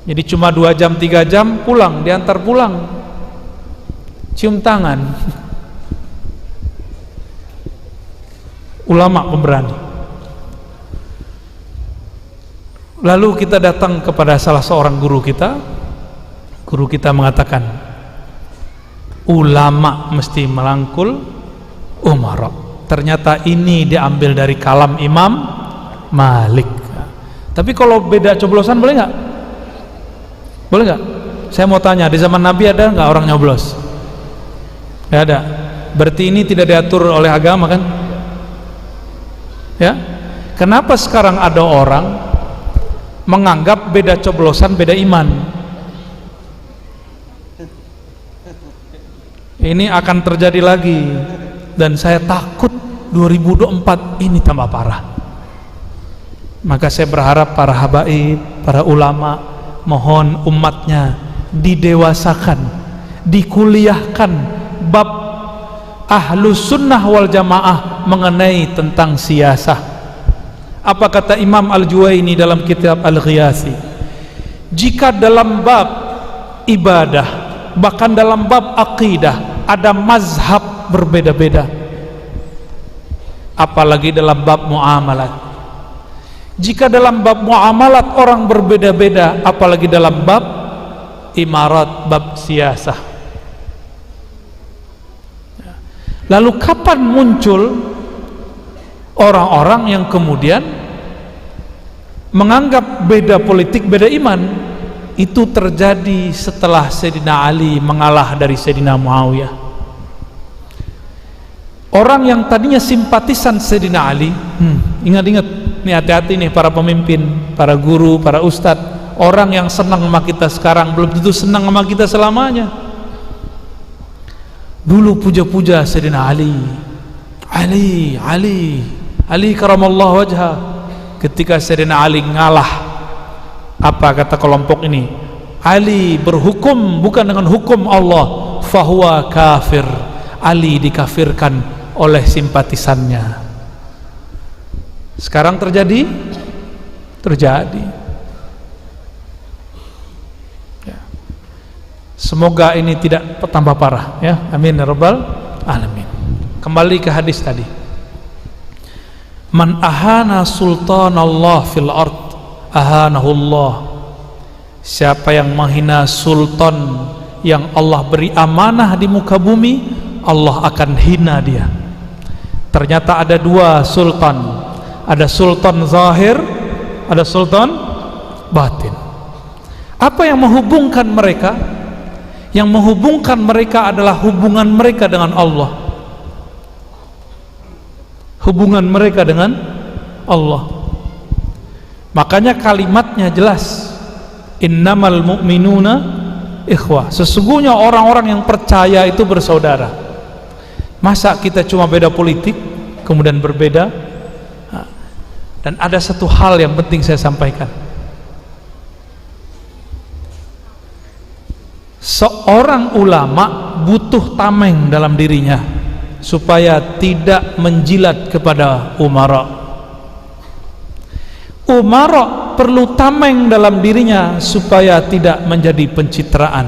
Speaker 1: Jadi cuma 2 jam 3 jam pulang, diantar pulang, cium tangan. Ulama pemberani. Lalu kita datang kepada salah seorang guru kita mengatakan, ulama mesti merangkul umara. Ternyata ini diambil dari kalam Imam Malik. Tapi kalau beda coblosan boleh nggak? Boleh nggak? Saya mau tanya, di zaman Nabi ada nggak orang nyoblos? Nggak ada. Berarti ini tidak diatur oleh agama kan? Ya. Kenapa sekarang ada orang menganggap beda coblosan beda iman? Ini akan terjadi lagi, dan saya takut 2024 ini tambah parah. Maka saya berharap para habaib, para ulama, mohon umatnya didewasakan, dikuliahkan bab Ahlus Sunnah wal Jamaah mengenai tentang siyasah. Apa kata Imam Al-Juwaini dalam kitab Al-Ghiyasi? Jika dalam bab ibadah, bahkan dalam bab akidah ada mazhab berbeda-beda, apalagi dalam bab muamalat. Jika dalam bab muamalat orang berbeda-beda, apalagi dalam bab imarat, bab siyasah. Lalu kapan muncul orang-orang yang kemudian menganggap beda politik beda iman? Itu terjadi setelah Sayyidina Ali mengalah dari Sayyidina Muawiyah. Orang yang tadinya simpatisan Sayyidina Ali, ingat-ingat nih, hati-hati nih para pemimpin, para guru, para ustadz. Orang yang senang sama kita sekarang belum tentu senang sama kita selamanya. Dulu puja-puja Sayyidina Ali karamallahu wajha. Ketika Sayyidina Ali ngalah, apa kata kelompok ini? Ali berhukum bukan dengan hukum Allah, fahuwa kafir. Ali dikafirkan oleh simpatisannya. Sekarang terjadi ya. Semoga ini tidak tambah parah ya, amin ya rabbal alamin. Kembali ke hadis tadi, man ahana sultanallah fil ard ahanahullah. Siapa yang menghina sultan yang Allah beri amanah di muka bumi, Allah akan hina dia. Ternyata ada 2 sultan, ada sultan zahir, ada sultan batin. Apa yang menghubungkan mereka? Yang menghubungkan mereka adalah hubungan mereka dengan Allah, hubungan mereka dengan Allah. Makanya kalimatnya jelas, innamal mu'minuna ikhwah. Sesungguhnya orang-orang yang percaya itu bersaudara. Masa kita cuma beda politik kemudian berbeda? Dan ada satu hal yang penting saya sampaikan. Seorang ulama butuh tameng dalam dirinya supaya tidak menjilat kepada umara. Umara perlu tameng dalam dirinya supaya tidak menjadi pencitraan.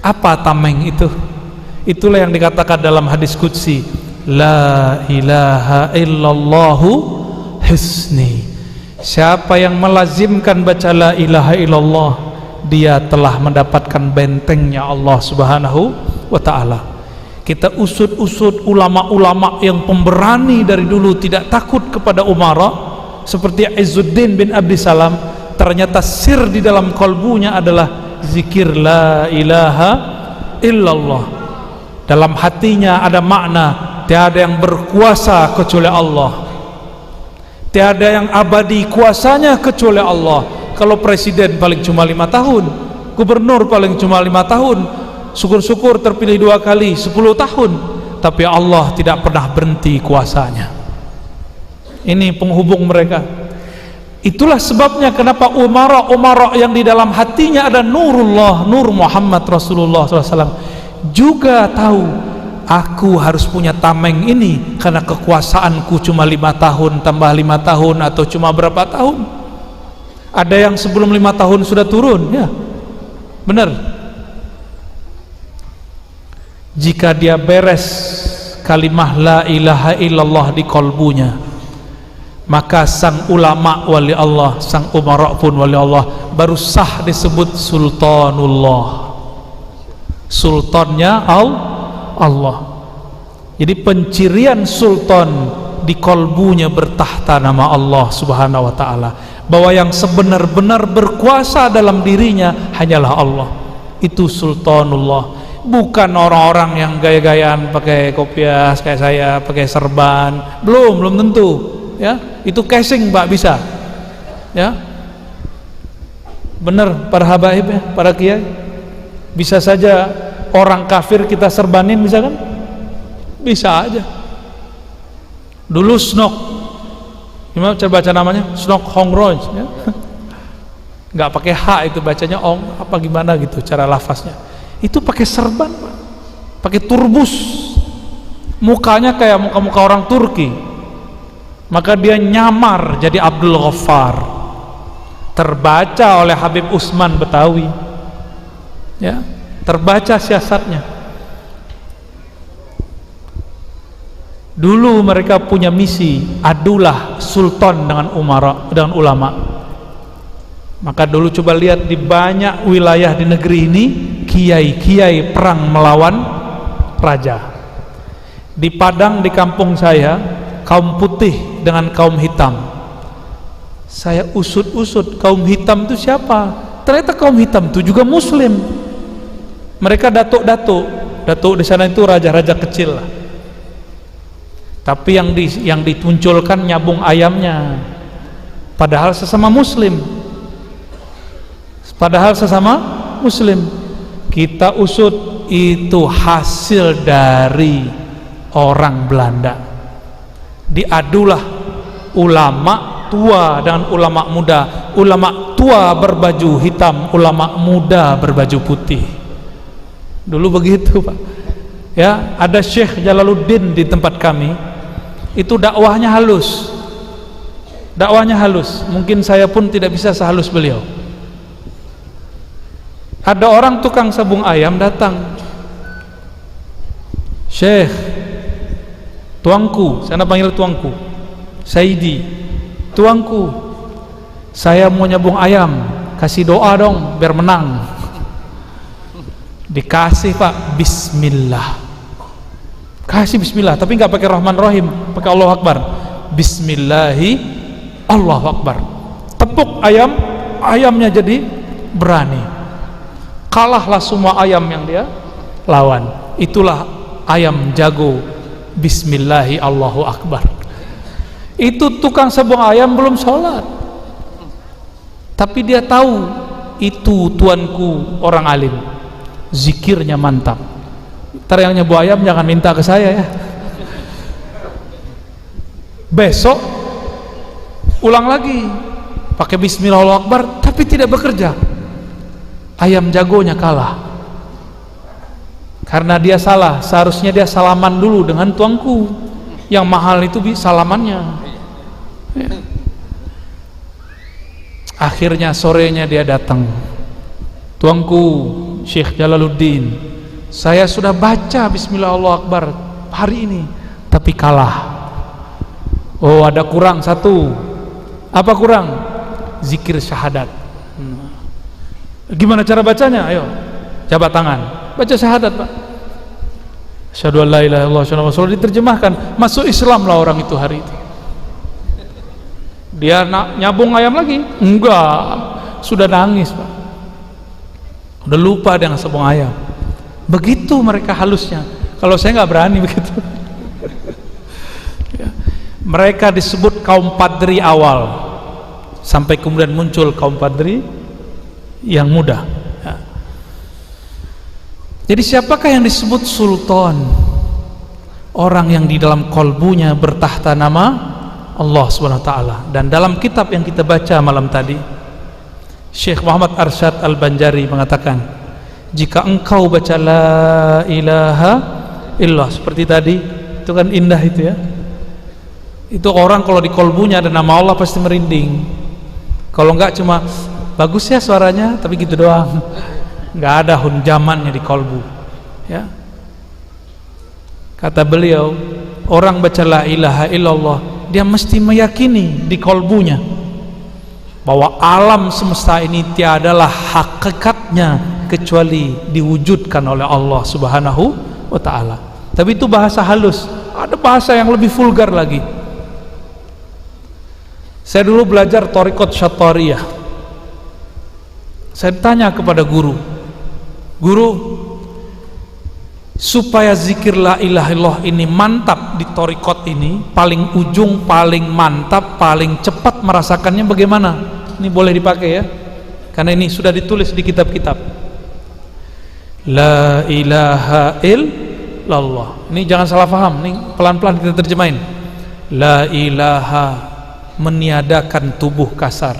Speaker 1: Apa tameng itu? Itulah yang dikatakan dalam hadis qudsi, la ilaha illallahu hisni. Siapa yang melazimkan baca la ilaha illallah, dia telah mendapatkan bentengnya Allah Subhanahu wa ta'ala. Kita usut-usut ulama-ulama yang pemberani dari dulu, tidak takut kepada umara, seperti Izzuddin bin Abdi Salam. Ternyata sir di dalam kalbunya adalah zikir la ilaha illallah. Dalam hatinya ada makna, tiada yang berkuasa kecuali Allah, tiada yang abadi kuasanya kecuali Allah. Kalau presiden paling cuma 5 tahun, gubernur paling cuma 5 tahun, syukur-syukur terpilih 2 kali 10 tahun. tapi Allah tidak pernah berhenti kuasanya. Ini penghubung mereka. Itulah sebabnya kenapa umara yang di dalam hatinya ada nurullah, nur Muhammad Rasulullah SAW, juga tahu aku harus punya tameng ini karena kekuasaanku cuma 5 tahun tambah 5 tahun atau cuma berapa tahun. Ada yang sebelum 5 tahun sudah turun, ya benar. Jika dia beres kalimah la ilaha illallah di kolbunya, maka sang ulama wali Allah, sang umara pun wali Allah, baru sah disebut sultanullah, sultannya Allah. Jadi pencirian sultan di kolbunya bertahta nama Allah subhanahu wa ta'ala, bahwa yang sebenar-benar berkuasa dalam dirinya hanyalah Allah. Itu sultanullah, bukan orang-orang yang gaya-gayaan pakai kopiah kayak saya, pakai serban. Belum tentu, ya. Itu casing Pak, bisa, ya. Benar para habaib, ya, para kiai. Bisa saja orang kafir kita serbanin, bisa kan? Bisa aja. Dulu Snok, gimana cara baca namanya? Snok Hongroj, ya. Nggak pakai H itu, bacanya Ong apa gimana gitu cara lafaznya. Itu pakai serban Pak, pakai turbus, mukanya kayak muka-muka orang Turki. Maka dia nyamar jadi Abdul Ghaffar, terbaca oleh Habib Usman Betawi, ya, terbaca siasatnya. Dulu mereka punya misi, adulah sultan dengan umara, dengan ulama. Maka dulu coba lihat di banyak wilayah di negeri ini, kiai-kiai perang melawan raja. Di Padang, di kampung saya, kaum putih dengan kaum hitam. Saya usut-usut, kaum hitam itu siapa? Ternyata kaum hitam itu juga muslim. Mereka datuk di sana itu raja-raja kecil lah. Tapi yang ditunculkan nyabung ayamnya, padahal sesama muslim. Kita usut, itu hasil dari orang Belanda. Diadulah ulama tua dengan ulama muda, ulama tua berbaju hitam, ulama muda berbaju putih. Dulu begitu Pak, ya. Ada Syekh Jalaluddin di tempat kami, itu dakwahnya halus, mungkin saya pun tidak bisa sehalus beliau. Ada orang tukang sabung ayam datang, Syekh, tuangku, saya panggil tuangku, Saidi, tuangku, saya mau nyabung ayam, kasih doa dong biar menang. Dikasih Pak, bismillah, kasih bismillah, tapi nggak pakai Rahman Rahim, pakai Allahu Akbar. Bismillahi Allahu Akbar, tepuk ayamnya jadi berani. Kalahlah semua ayam yang dia lawan. Itulah ayam jago bismillahi Allahu Akbar. Itu tukang sabung ayam belum sholat, tapi dia tahu itu tuanku orang alim, zikirnya mantap. Ntar yang nyebu ayam jangan minta ke saya, ya. Besok ulang lagi pakai bismillah Allahu Akbar, tapi tidak bekerja. Ayam jagonya kalah karena dia salah. Seharusnya dia salaman dulu dengan tuangku, yang mahal itu salamannya, ya. Akhirnya sorenya dia datang, tuangku Syekh Jalaluddin, saya sudah baca bismillah Allahu Akbar hari ini tapi kalah. Oh, ada kurang satu. Apa kurang? Zikir syahadat. Gimana cara bacanya? Ayo, jabat tangan, baca syahadat Pak. Asyhadu an la ilaha illallah, asyhadu anna Muhammadar Rasulullah. Diterjemahkan, masuk Islam lah orang itu hari itu. Dia nyabung ayam lagi? Enggak, sudah nangis Pak, udah lupa dengan sabung ayam. Begitu mereka halusnya. Kalau saya nggak berani begitu. Ya. Mereka disebut kaum padri awal, sampai kemudian muncul kaum padri yang muda, ya. Jadi siapakah yang disebut sultan? orang yang di dalam kolbunya bertahta nama Allah Subhanahu wa taala. Dan dalam kitab yang kita baca malam tadi, Syekh Muhammad Arsyad Al-Banjari mengatakan, jika engkau baca la ilaha illallah seperti tadi, itu kan indah itu ya. Itu orang kalau di kolbunya ada nama Allah pasti merinding. Kalau enggak cuma bagus ya suaranya, tapi gitu doang. Enggak ada hunjamannya di kolbu. Ya. Kata beliau, orang baca la ilaha illallah, dia mesti meyakini di kolbunya bahwa alam semesta ini tiadalah hakikatnya kecuali diwujudkan oleh Allah Subhanahu wa taala. Tapi itu bahasa halus. Ada bahasa yang lebih vulgar lagi. Saya dulu belajar Thariqat Syattariyah. Saya tanya kepada guru, supaya zikir la ilaha illallah ini mantap di thariqat ini, paling ujung, paling mantap, paling cepat merasakannya bagaimana? Ini boleh dipakai ya, karena ini sudah ditulis di kitab-kitab. La ilaha illallah, ini jangan salah paham, ini pelan-pelan kita terjemahin. La ilaha, meniadakan tubuh kasar.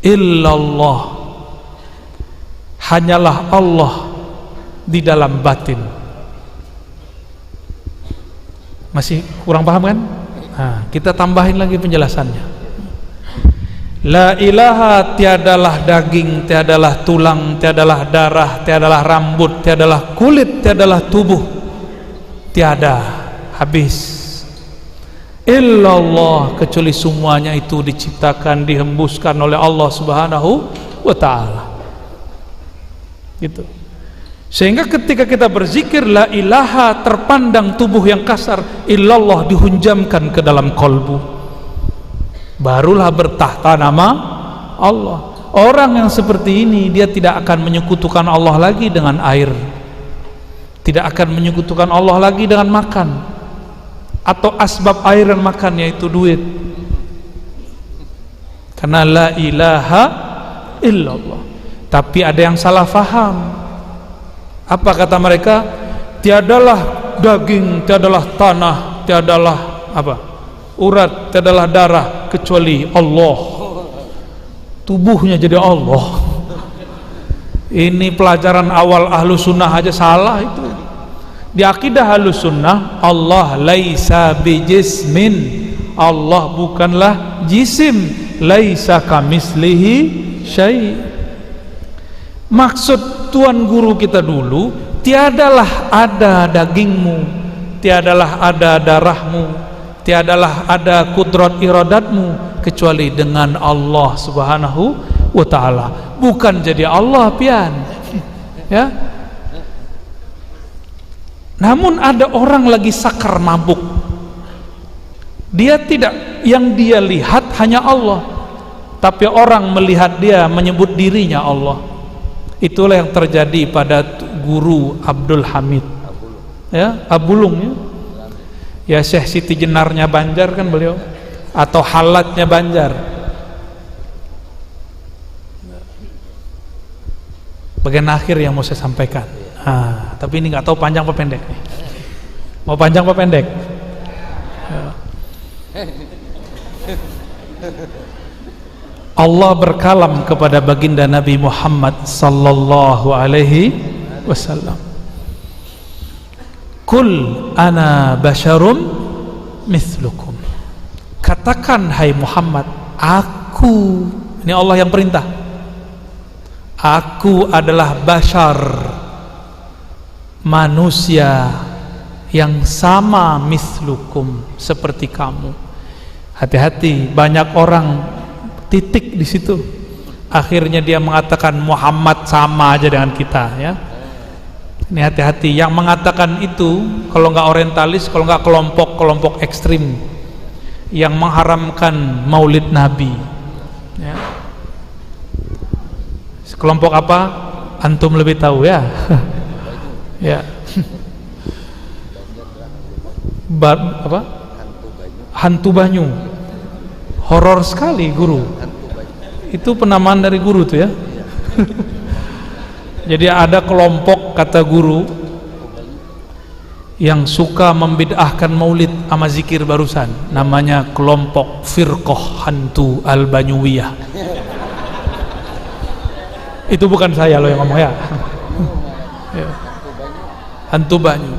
Speaker 1: Illallah, hanyalah Allah di dalam batin. Masih kurang paham kan? Nah, kita tambahin lagi penjelasannya. La ilaha, tiadalah daging, tiadalah tulang, tiadalah darah, tiadalah rambut, tiadalah kulit, tiadalah tubuh, tiada, habis. Illallah, kecuali semuanya itu diciptakan, dihembuskan oleh Allah Subhanahu wa taala. Gitu. Sehingga ketika kita berzikir la ilaha, terpandang tubuh yang kasar, illallah dihunjamkan ke dalam kolbu, barulah bertahta nama Allah. Orang yang seperti ini, dia tidak akan menyekutukan Allah lagi dengan air, tidak akan menyekutukan Allah lagi dengan makan, atau asbab air dan makan, yaitu duit. Karena la ilaha illallah. Tapi ada yang salah faham. Apa kata mereka? Tiadalah daging, tiadalah tanah, tiadalah apa? Urat, tiadalah darah kecuali Allah. Tubuhnya jadi Allah. Ini pelajaran awal ahlu sunnah aja salah itu. Di akidah Ahlus Sunnah, Allah laisa bijismin, Allah bukanlah jisim, laisa kamislihi syai'. Maksud tuan guru kita dulu, tiadalah ada dagingmu, tiadalah ada darahmu, tiadalah ada kudrat iradatmu kecuali dengan Allah Subhanahu wa taala. Bukan jadi Allah pian. Ya. Namun ada orang lagi sakar mabuk, dia tidak, yang dia lihat hanya Allah, tapi orang melihat dia menyebut dirinya Allah. Itulah yang terjadi pada guru Abdul Hamid, ya, Abulung ya, ya Syekh Siti Jenarnya Banjar kan beliau, atau Halatnya Banjar. Bagian akhir yang mau saya sampaikan. Tapi ini nggak tahu panjang apa pendek nih. Mau panjang apa pendek? Ya. Allah berkalam kepada baginda Nabi Muhammad sallallahu alaihi wasallam. Kul ana basyarum mithlukum. Katakan hai Muhammad, aku, ini Allah yang perintah, aku adalah bashar, manusia yang sama, mithlukum, seperti kamu. Hati-hati, banyak orang titik di situ, akhirnya dia mengatakan Muhammad sama aja dengan kita, ya. Ini hati-hati, yang mengatakan itu kalau nggak orientalis, kalau nggak kelompok ekstrim yang mengharamkan maulid Nabi, ya. Kelompok apa? Antum lebih tahu ya. Ya. Apa? Hantu Banyu. Horor sekali guru. Itu penamaan dari guru tuh ya. Jadi ada kelompok, kata guru, yang suka membid'ahkan maulid sama zikir barusan, namanya kelompok Firqah Hantu Al-Banyuwiyah. Itu bukan saya loh yang ngomong ya. Hantu Banyu.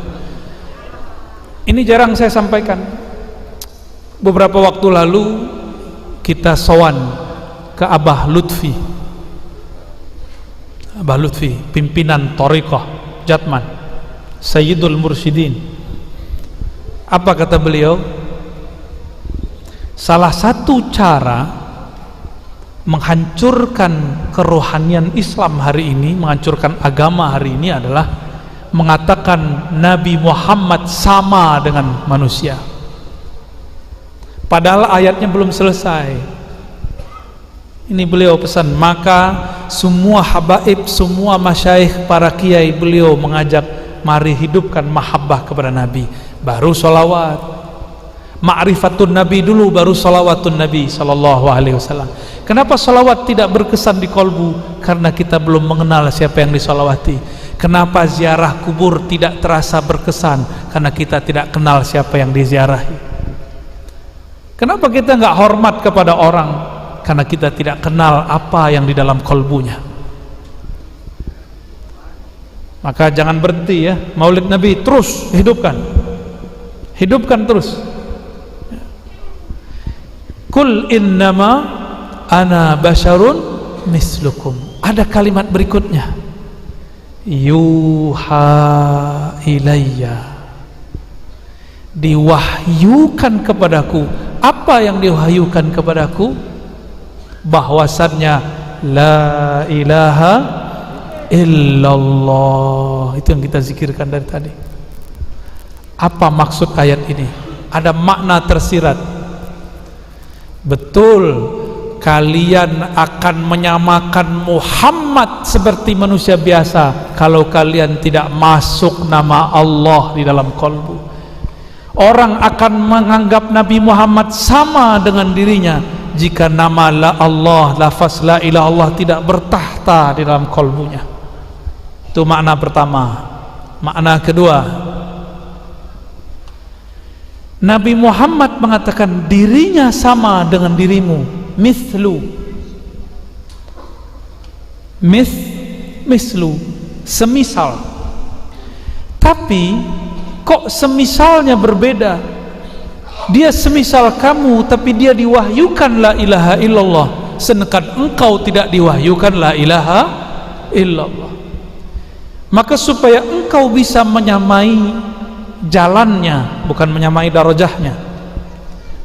Speaker 1: Ini jarang saya sampaikan. Beberapa waktu lalu kita sowan ke Abah Lutfi. Abah Lutfi, pimpinan Thariqah Jatman, Sayyidul Mursyidin. Apa kata beliau? Salah satu cara menghancurkan kerohanian Islam hari ini, menghancurkan agama hari ini adalah mengatakan Nabi Muhammad sama dengan manusia, padahal ayatnya belum selesai. Ini beliau pesan, maka semua habaib, semua masyaikh, para kiai, beliau mengajak mari hidupkan mahabbah kepada Nabi, baru sholawat. Ma'rifatun Nabi dulu, baru sholawatun Nabi sallallahu alaihi wasallam. Kenapa sholawat tidak berkesan di kolbu? Karena kita belum mengenal siapa yang disolawati. Kenapa ziarah kubur tidak terasa berkesan? Karena kita tidak kenal siapa yang diziarahi. Kenapa kita nggak hormat kepada orang? Karena kita tidak kenal apa yang di dalam kolbunya. Maka jangan berhenti ya, maulid Nabi terus hidupkan, hidupkan terus. Kul innama ana basyarun mislukum. Ada kalimat berikutnya, yuha ilayya, diwahyukan kepadaku. Apa yang diwahyukan kepadaku? Bahwasannya la ilaha illallah. Itu yang kita zikirkan dari tadi. Apa maksud ayat ini? Ada makna tersirat. Betul, kalian akan menyamakan Muhammad seperti manusia biasa kalau kalian tidak masuk nama Allah di dalam kolbu. Orang akan menganggap Nabi Muhammad sama dengan dirinya jika nama la Allah, lafaz la ilaha Allah tidak bertahta di dalam kolbunya. Itu makna pertama. Makna kedua, Nabi Muhammad mengatakan dirinya sama dengan dirimu, mislu, semisal. Tapi kok semisalnya berbeda? Dia semisal kamu, tapi dia diwahyukan la ilaha illallah, sedangkan engkau tidak diwahyukan la ilaha illallah. Maka supaya engkau bisa menyamai jalannya, bukan menyamai darajahnya,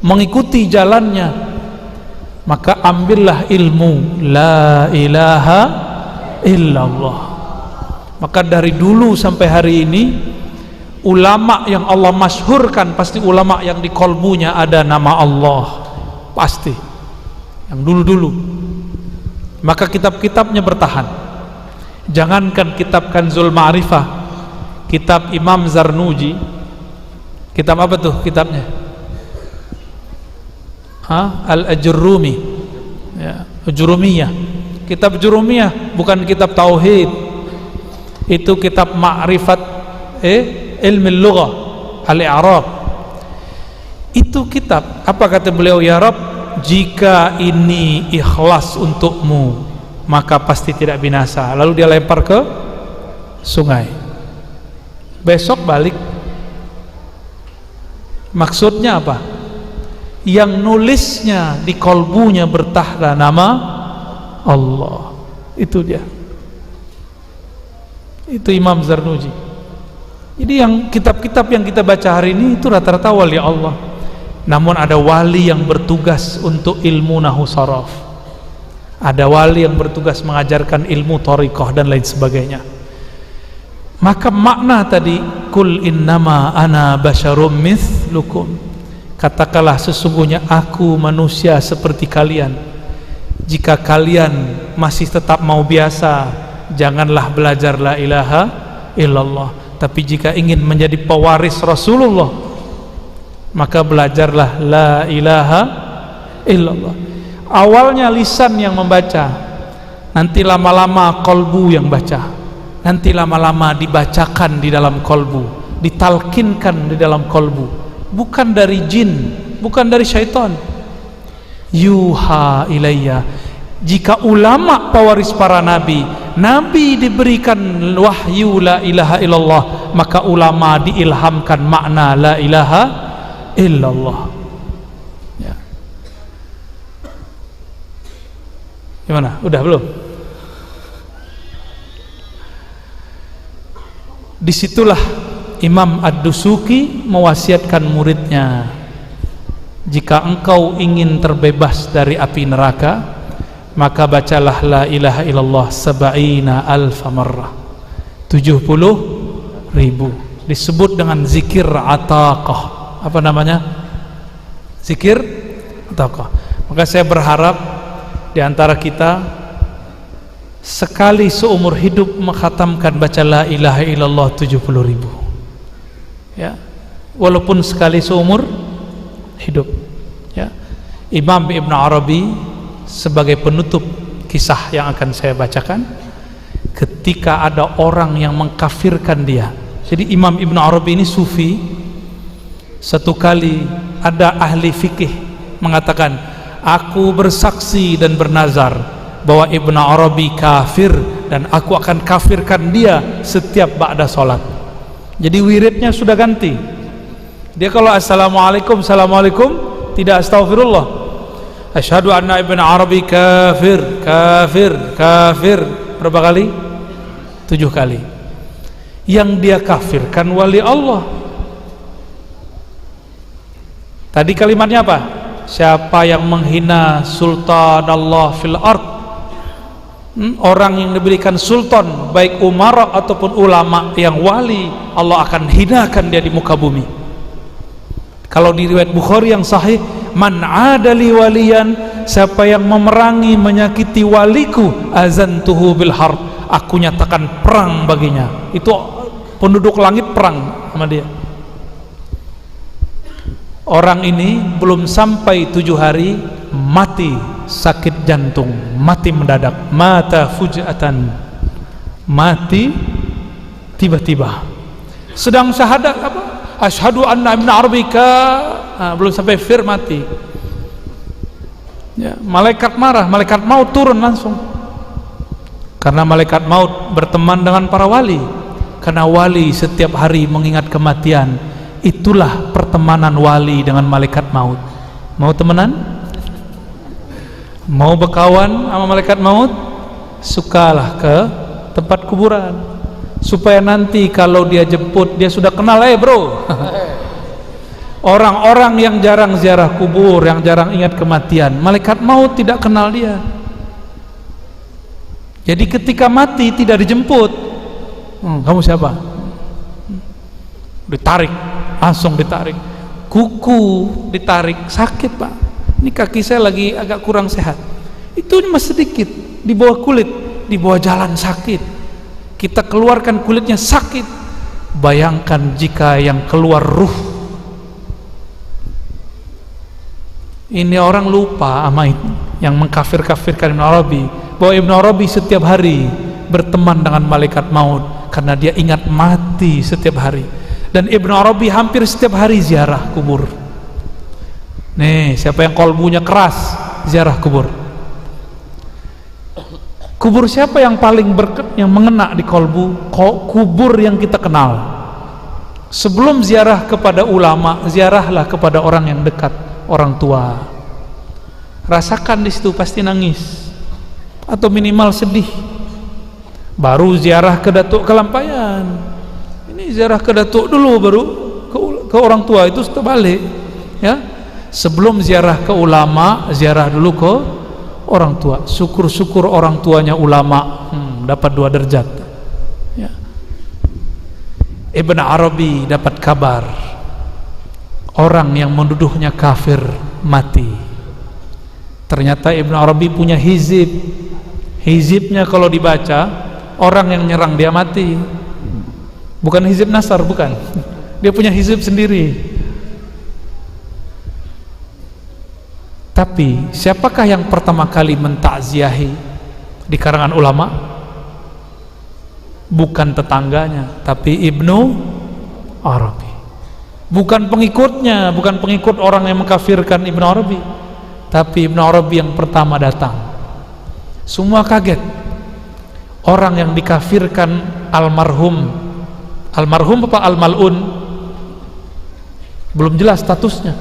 Speaker 1: mengikuti jalannya, maka ambillah ilmu la ilaha illallah. Maka dari dulu sampai hari ini, ulama yang Allah masyhurkan pasti ulama yang di kolbunya ada nama Allah, pasti yang dulu-dulu. Maka kitab-kitabnya bertahan. Jangankan kitab Kanzul Ma'rifah, kitab Imam Zarnuji, kitab apa tuh kitabnya? Al-Ajurrumi ya, Jurumiyah. Kitab Jurumiyah bukan kitab tauhid, itu kitab ma'rifat ilmu lughah, al-i'rab. Itu kitab apa kata beliau? Ya Rabb, jika ini ikhlas untukmu maka pasti tidak binasa. Lalu dia lempar ke sungai, besok balik. Maksudnya apa? Yang nulisnya di kolbunya bertahta nama Allah. Itu dia, itu Imam Zarnuji. Jadi yang kitab-kitab yang kita baca hari ini itu rata-rata wali Allah. Namun ada wali yang bertugas untuk ilmu nahwu saraf, ada wali yang bertugas mengajarkan ilmu thariqah dan lain sebagainya. Maka makna tadi kul innama ana basyarum mithlukum, katakanlah sesungguhnya aku manusia seperti kalian. Jika kalian masih tetap mau biasa, janganlah belajar la ilaha illallah. Tapi jika ingin menjadi pewaris Rasulullah, maka belajarlah la ilaha illallah. Awalnya lisan yang membaca, nanti lama-lama kolbu yang baca, nanti lama-lama dibacakan di dalam kolbu, ditalkinkan di dalam kolbu, bukan dari jin, bukan dari syaitan. Yuha ilayya. Jika ulama pewaris para nabi, nabi diberikan wahyu la ilaha illallah, maka ulama diilhamkan makna la ilaha illallah. Ya. Gimana? Udah belum? Disitulah Imam Ad-Dusuki mewasiatkan muridnya, jika engkau ingin terbebas dari api neraka, maka bacalah la ilaha illallah sab'ina alfa marrah, 70.000. Disebut dengan zikir ataqah. Apa namanya? Zikir ataqah. Maka saya berharap di antara kita sekali seumur hidup mengkhatamkan baca la ilaha illallah 70.000, ya, walaupun sekali seumur hidup, ya. Imam Ibn Arabi sebagai penutup kisah yang akan saya bacakan, ketika ada orang yang mengkafirkan dia. Jadi Imam Ibn Arabi ini sufi. Satu kali ada ahli fikih mengatakan, aku bersaksi dan bernazar bahwa Ibn Arabi kafir dan aku akan kafirkan dia setiap ba'da sholat. Jadi wiridnya sudah ganti. Dia kalau assalamualaikum, assalamualaikum, tidak astaghfirullah. Asyhadu anna Ibn Arabi kafir, kafir, kafir. Berapa kali? 7 kali. Yang dia kafirkan wali Allah. Tadi kalimatnya apa? Siapa yang menghina sultan Allah fil ard, orang yang diberikan sultan, baik umara ataupun ulama yang wali, Allah akan hinakan dia di muka bumi. Kalau di riwayat Bukhari yang sahih, man adali waliyan, siapa yang memerangi, menyakiti waliku, azantuhu bil harb, aku nyatakan perang baginya. Itu penduduk langit perang sama dia. Orang ini belum sampai 7 hari mati sakit jantung, mati mendadak, mata fujatan, mati tiba-tiba. Sedang syahadat apa? Asyhadu anna Ibn Arabi belum sampai fir mati. Ya, malaikat marah, malaikat maut turun langsung. Karena malaikat maut berteman dengan para wali. Karena wali setiap hari mengingat kematian. Itulah pertemanan wali dengan malaikat maut. Mau temenan? Mau berkawan sama malaikat maut? Sukalah ke tempat kuburan, supaya nanti kalau dia jemput, dia sudah kenal, bro. Orang-orang yang jarang ziarah kubur, yang jarang ingat kematian, malaikat maut tidak kenal dia. Jadi ketika mati tidak dijemput, kamu siapa? Ditarik, langsung ditarik, kuku ditarik, sakit pak, ini kaki saya lagi agak kurang sehat, itu cuma sedikit, di bawah kulit, di bawah jalan sakit, kita keluarkan kulitnya sakit. Bayangkan jika yang keluar ruh. Ini orang lupa sama itu, yang mengkafir-kafirkan Ibn Arabi, bahwa Ibn Arabi setiap hari berteman dengan malaikat maut, karena dia ingat mati setiap hari. Dan Ibn Arabi hampir setiap hari ziarah kubur. Nih, siapa yang kolbunya keras, ziarah kubur. Kubur siapa yang paling yang mengena di kolbu? Kubur yang kita kenal. Sebelum ziarah kepada ulama, ziarahlah kepada orang yang dekat, orang tua. Rasakan di situ pasti nangis atau minimal sedih. Baru ziarah ke Datuk Kelampayan. Ini ziarah ke Datuk dulu, baru ke orang tua, itu terbalik, ya. Sebelum ziarah ke ulama, ziarah dulu ke orang tua. Syukur-syukur orang tuanya ulama, dapat 2 derajat, ya. Ibn Arabi dapat kabar orang yang menuduhnya kafir mati. Ternyata Ibn Arabi punya hizib. Hizibnya kalau dibaca, orang yang nyerang dia mati. Bukan hizib nasar, bukan. Dia punya hizib sendiri. Tapi siapakah yang pertama kali mentakziahi di karangan ulama? Bukan tetangganya, tapi Ibnu bukan pengikutnya, bukan pengikut orang yang mengkafirkan Ibnu Arabi, tapi Ibnu Arabi yang pertama datang. Semua kaget. Orang yang dikafirkan almarhum apa al-mal'un, belum jelas statusnya,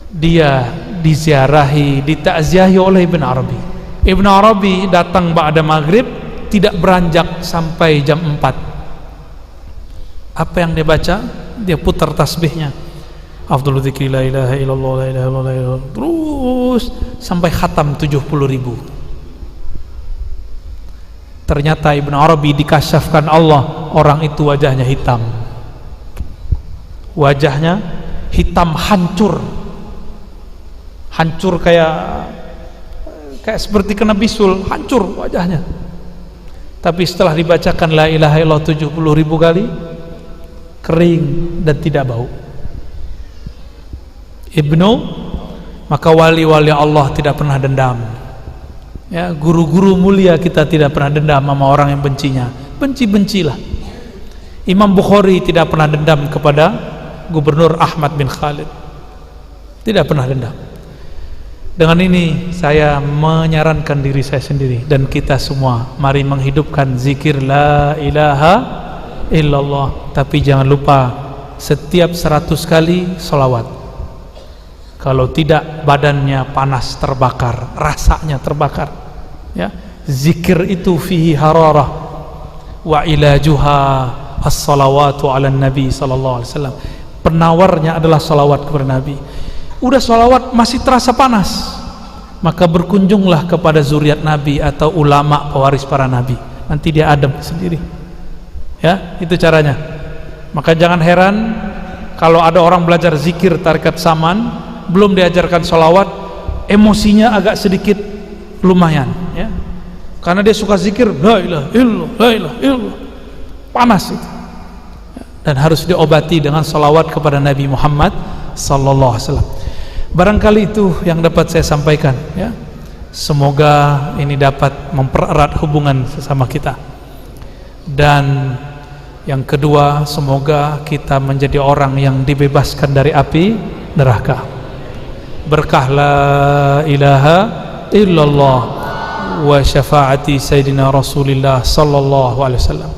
Speaker 1: dia diziarahi, ditakziahi oleh Ibnu Arabi. Ibnu Arabi datang ba'da maghrib, tidak beranjak sampai jam 4. Apa yang dia baca? Dia putar tasbihnya, afdhalu dzikri la ilaha illallah la ilaha illallah, terus sampai khatam 70.000. Ternyata Ibnu Arabi dikasyafkan Allah, orang itu wajahnya hitam. Wajahnya hitam, hancur kayak seperti kena bisul, hancur wajahnya. Tapi setelah dibacakan la ilaha illallah 70.000 kali, kering dan tidak bau. Maka wali-wali Allah tidak pernah dendam. Ya, guru-guru mulia kita tidak pernah dendam sama orang yang bencinya. Benci-bencilah. Imam Bukhari tidak pernah dendam kepada Gubernur Ahmad bin Khalid. Tidak pernah dendam. Dengan ini saya menyarankan diri saya sendiri dan kita semua, mari menghidupkan zikir la ilaha illallah. Tapi jangan lupa setiap 100 kali sholawat. Kalau tidak, badannya panas, terbakar, rasanya terbakar. Ya, zikir itu fihi hararah wa ilajuha as-salawatu ala nabi sallallahu alaihi wasallam. Penawarnya adalah salawat kepada Nabi. Udah salawat masih terasa panas, maka berkunjunglah kepada zuriat Nabi atau ulama pewaris para Nabi. Nanti dia adem sendiri. Ya, itu caranya. Maka jangan heran kalau ada orang belajar zikir tarekat Saman, belum diajarkan salawat, emosinya agak sedikit lumayan, ya, karena dia suka zikir la ilaha illallah, la ilaha illallah, panas itu, dan harus diobati dengan salawat kepada Nabi Muhammad sallallahu alaihi wasallam. Barangkali itu yang dapat saya sampaikan, ya. Semoga ini dapat mempererat hubungan sesama kita. Dan yang kedua, semoga kita menjadi orang yang dibebaskan dari api neraka. Berkah la ilaha illallah wa syafaati sayyidina Rasulillah sallallahu alaihi wasallam.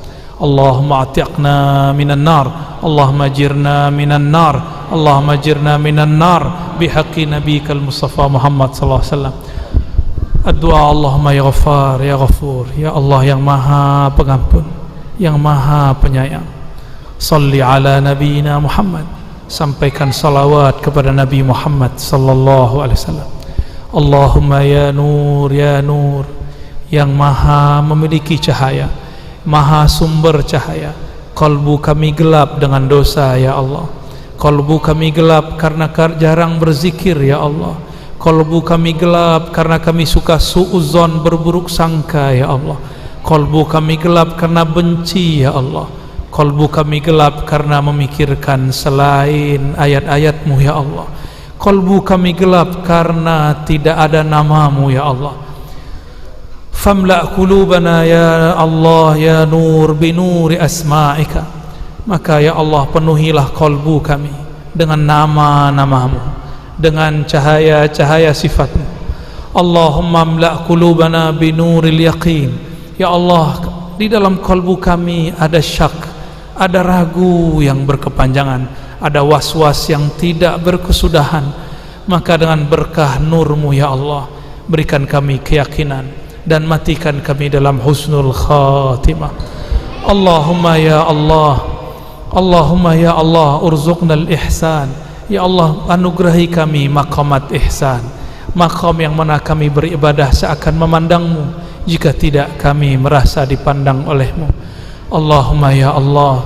Speaker 1: Allahumma atiqna minan nar, Allahumma jirna minan nar, Allahumma jirna minan nar bihaqqi nabiyikal Mustafa Muhammad sallallahu alaihi wasallam. Ad-du'a Allahumma ya Ghaffar ya Ghafur, ya Allah yang Maha Pengampun, yang Maha Penyayang. Salli ala nabiyina Muhammad, sampaikan salawat kepada Nabi Muhammad sallallahu alaihi wasallam. Allahumma ya nur yang Maha memiliki cahaya, Maha sumber cahaya. Kalbu kami gelap dengan dosa ya Allah. Kalbu kami gelap karena jarang berzikir ya Allah. Kalbu kami gelap karena kami suka suudzon, berburuk sangka ya Allah. Kalbu kami gelap karena benci ya Allah. Kalbu kami gelap karena memikirkan selain ayat-ayat-Mu ya Allah. Kalbu kami gelap karena tidak ada nama-Mu ya Allah. Famla' qulubana ya Allah ya nur binuri asma'ika. Maka ya Allah, penuhilah kalbu kami dengan nama-nama-Mu, dengan cahaya-cahaya sifat-Mu. Allahumma amla' qulubana binuril yaqin. Ya Allah, di dalam kalbu kami ada syak, ada ragu yang berkepanjangan, ada was-was yang tidak berkesudahan. Maka dengan berkah nur-Mu ya Allah, berikan kami keyakinan dan matikan kami dalam husnul khatimah. Allahumma ya Allah, Allahumma ya Allah, urzuqnal ihsan. Ya Allah, anugerahi kami maqamat ihsan, maqam yang mana kami beribadah seakan memandang-Mu, jika tidak kami merasa dipandang oleh-Mu. Allahumma ya Allah,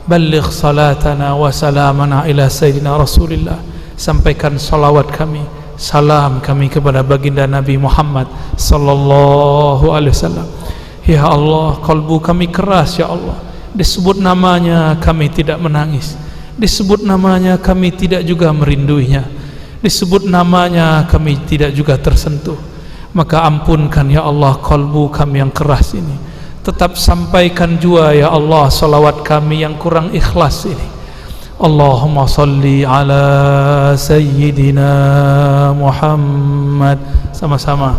Speaker 1: balligh salatana wa salamana ila sayyidina Rasulillah. Sampaikan salawat kami, salam kami kepada baginda Nabi Muhammad sallallahu alaihi wasallam. Ya Allah, kalbu kami keras ya Allah. Disebut namanya kami tidak menangis, disebut namanya kami tidak juga merinduinya, disebut namanya kami tidak juga tersentuh. Maka ampunkan ya Allah kalbu kami yang keras ini. Tetap sampaikan juga ya Allah salawat kami yang kurang ikhlas ini. Allahumma salli ala Sayyidina Muhammad. Sama-sama.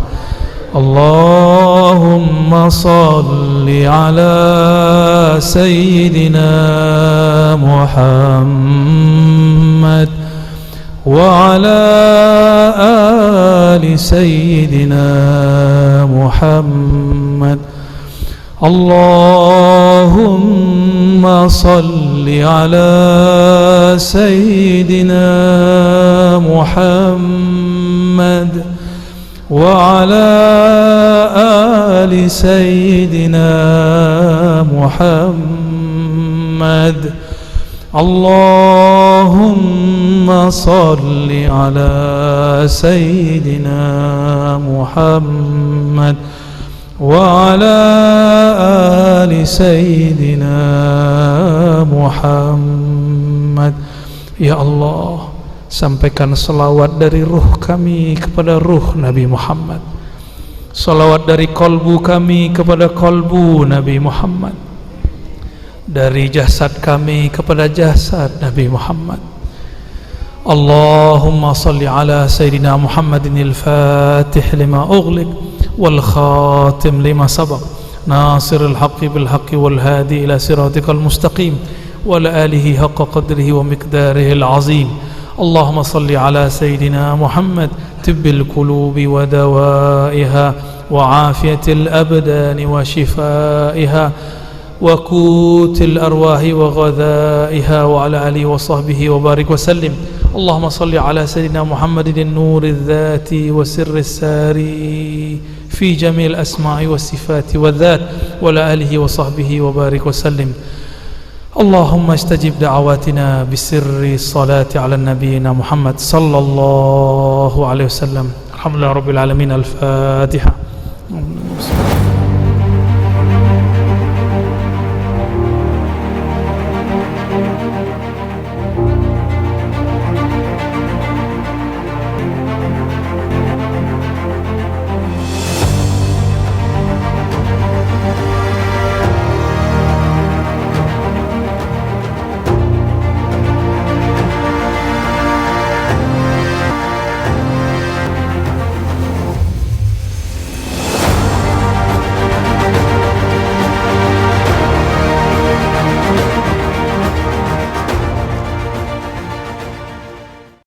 Speaker 1: Allahumma salli ala Sayyidina Muhammad wa ala ali Sayyidina Muhammad. Allahumma salli ala Sayyidina Muhammad wa ala ali Sayyidina Muhammad. Allahumma salli ala Sayyidina Muhammad wa ala ali Sayyidina Muhammad. Ya Allah, sampaikan salawat dari ruh kami kepada ruh Nabi Muhammad, salawat dari kolbu kami kepada kolbu Nabi Muhammad, dari jasad kami kepada jasad Nabi Muhammad. Allahumma salli ala Sayyidina Muhammadin al-Fatih lima ughliq wal khatim lima sabaq nasiril haqqi bil haqqi wal hadi ila siratikal mustaqim wa ala alihi haqqa qadrihi wa miqdarihi al-azim. Allahumma salli ala Sayyidina Muhammad tibbil qulubi wa dawaiha wa afiyatil abdani wa shifaiha wa qutil arwahi wa ghadaiha wa ala alihi wa sahbihi wa barik wa sallim. Allahumma salli ala Sayyidina Muhammadin nuril dhati wa sirris sari fi jamil asma'i was sifati wa dhat wa ala alihi wa sahbihi wa barik wa sallim. Allahumma istajib da'awatina bisirri salati ala nabiyyina Muhammad sallallahu alaihi wasallam. Alhamdulillah rabbil alamin. Al-Fatiha.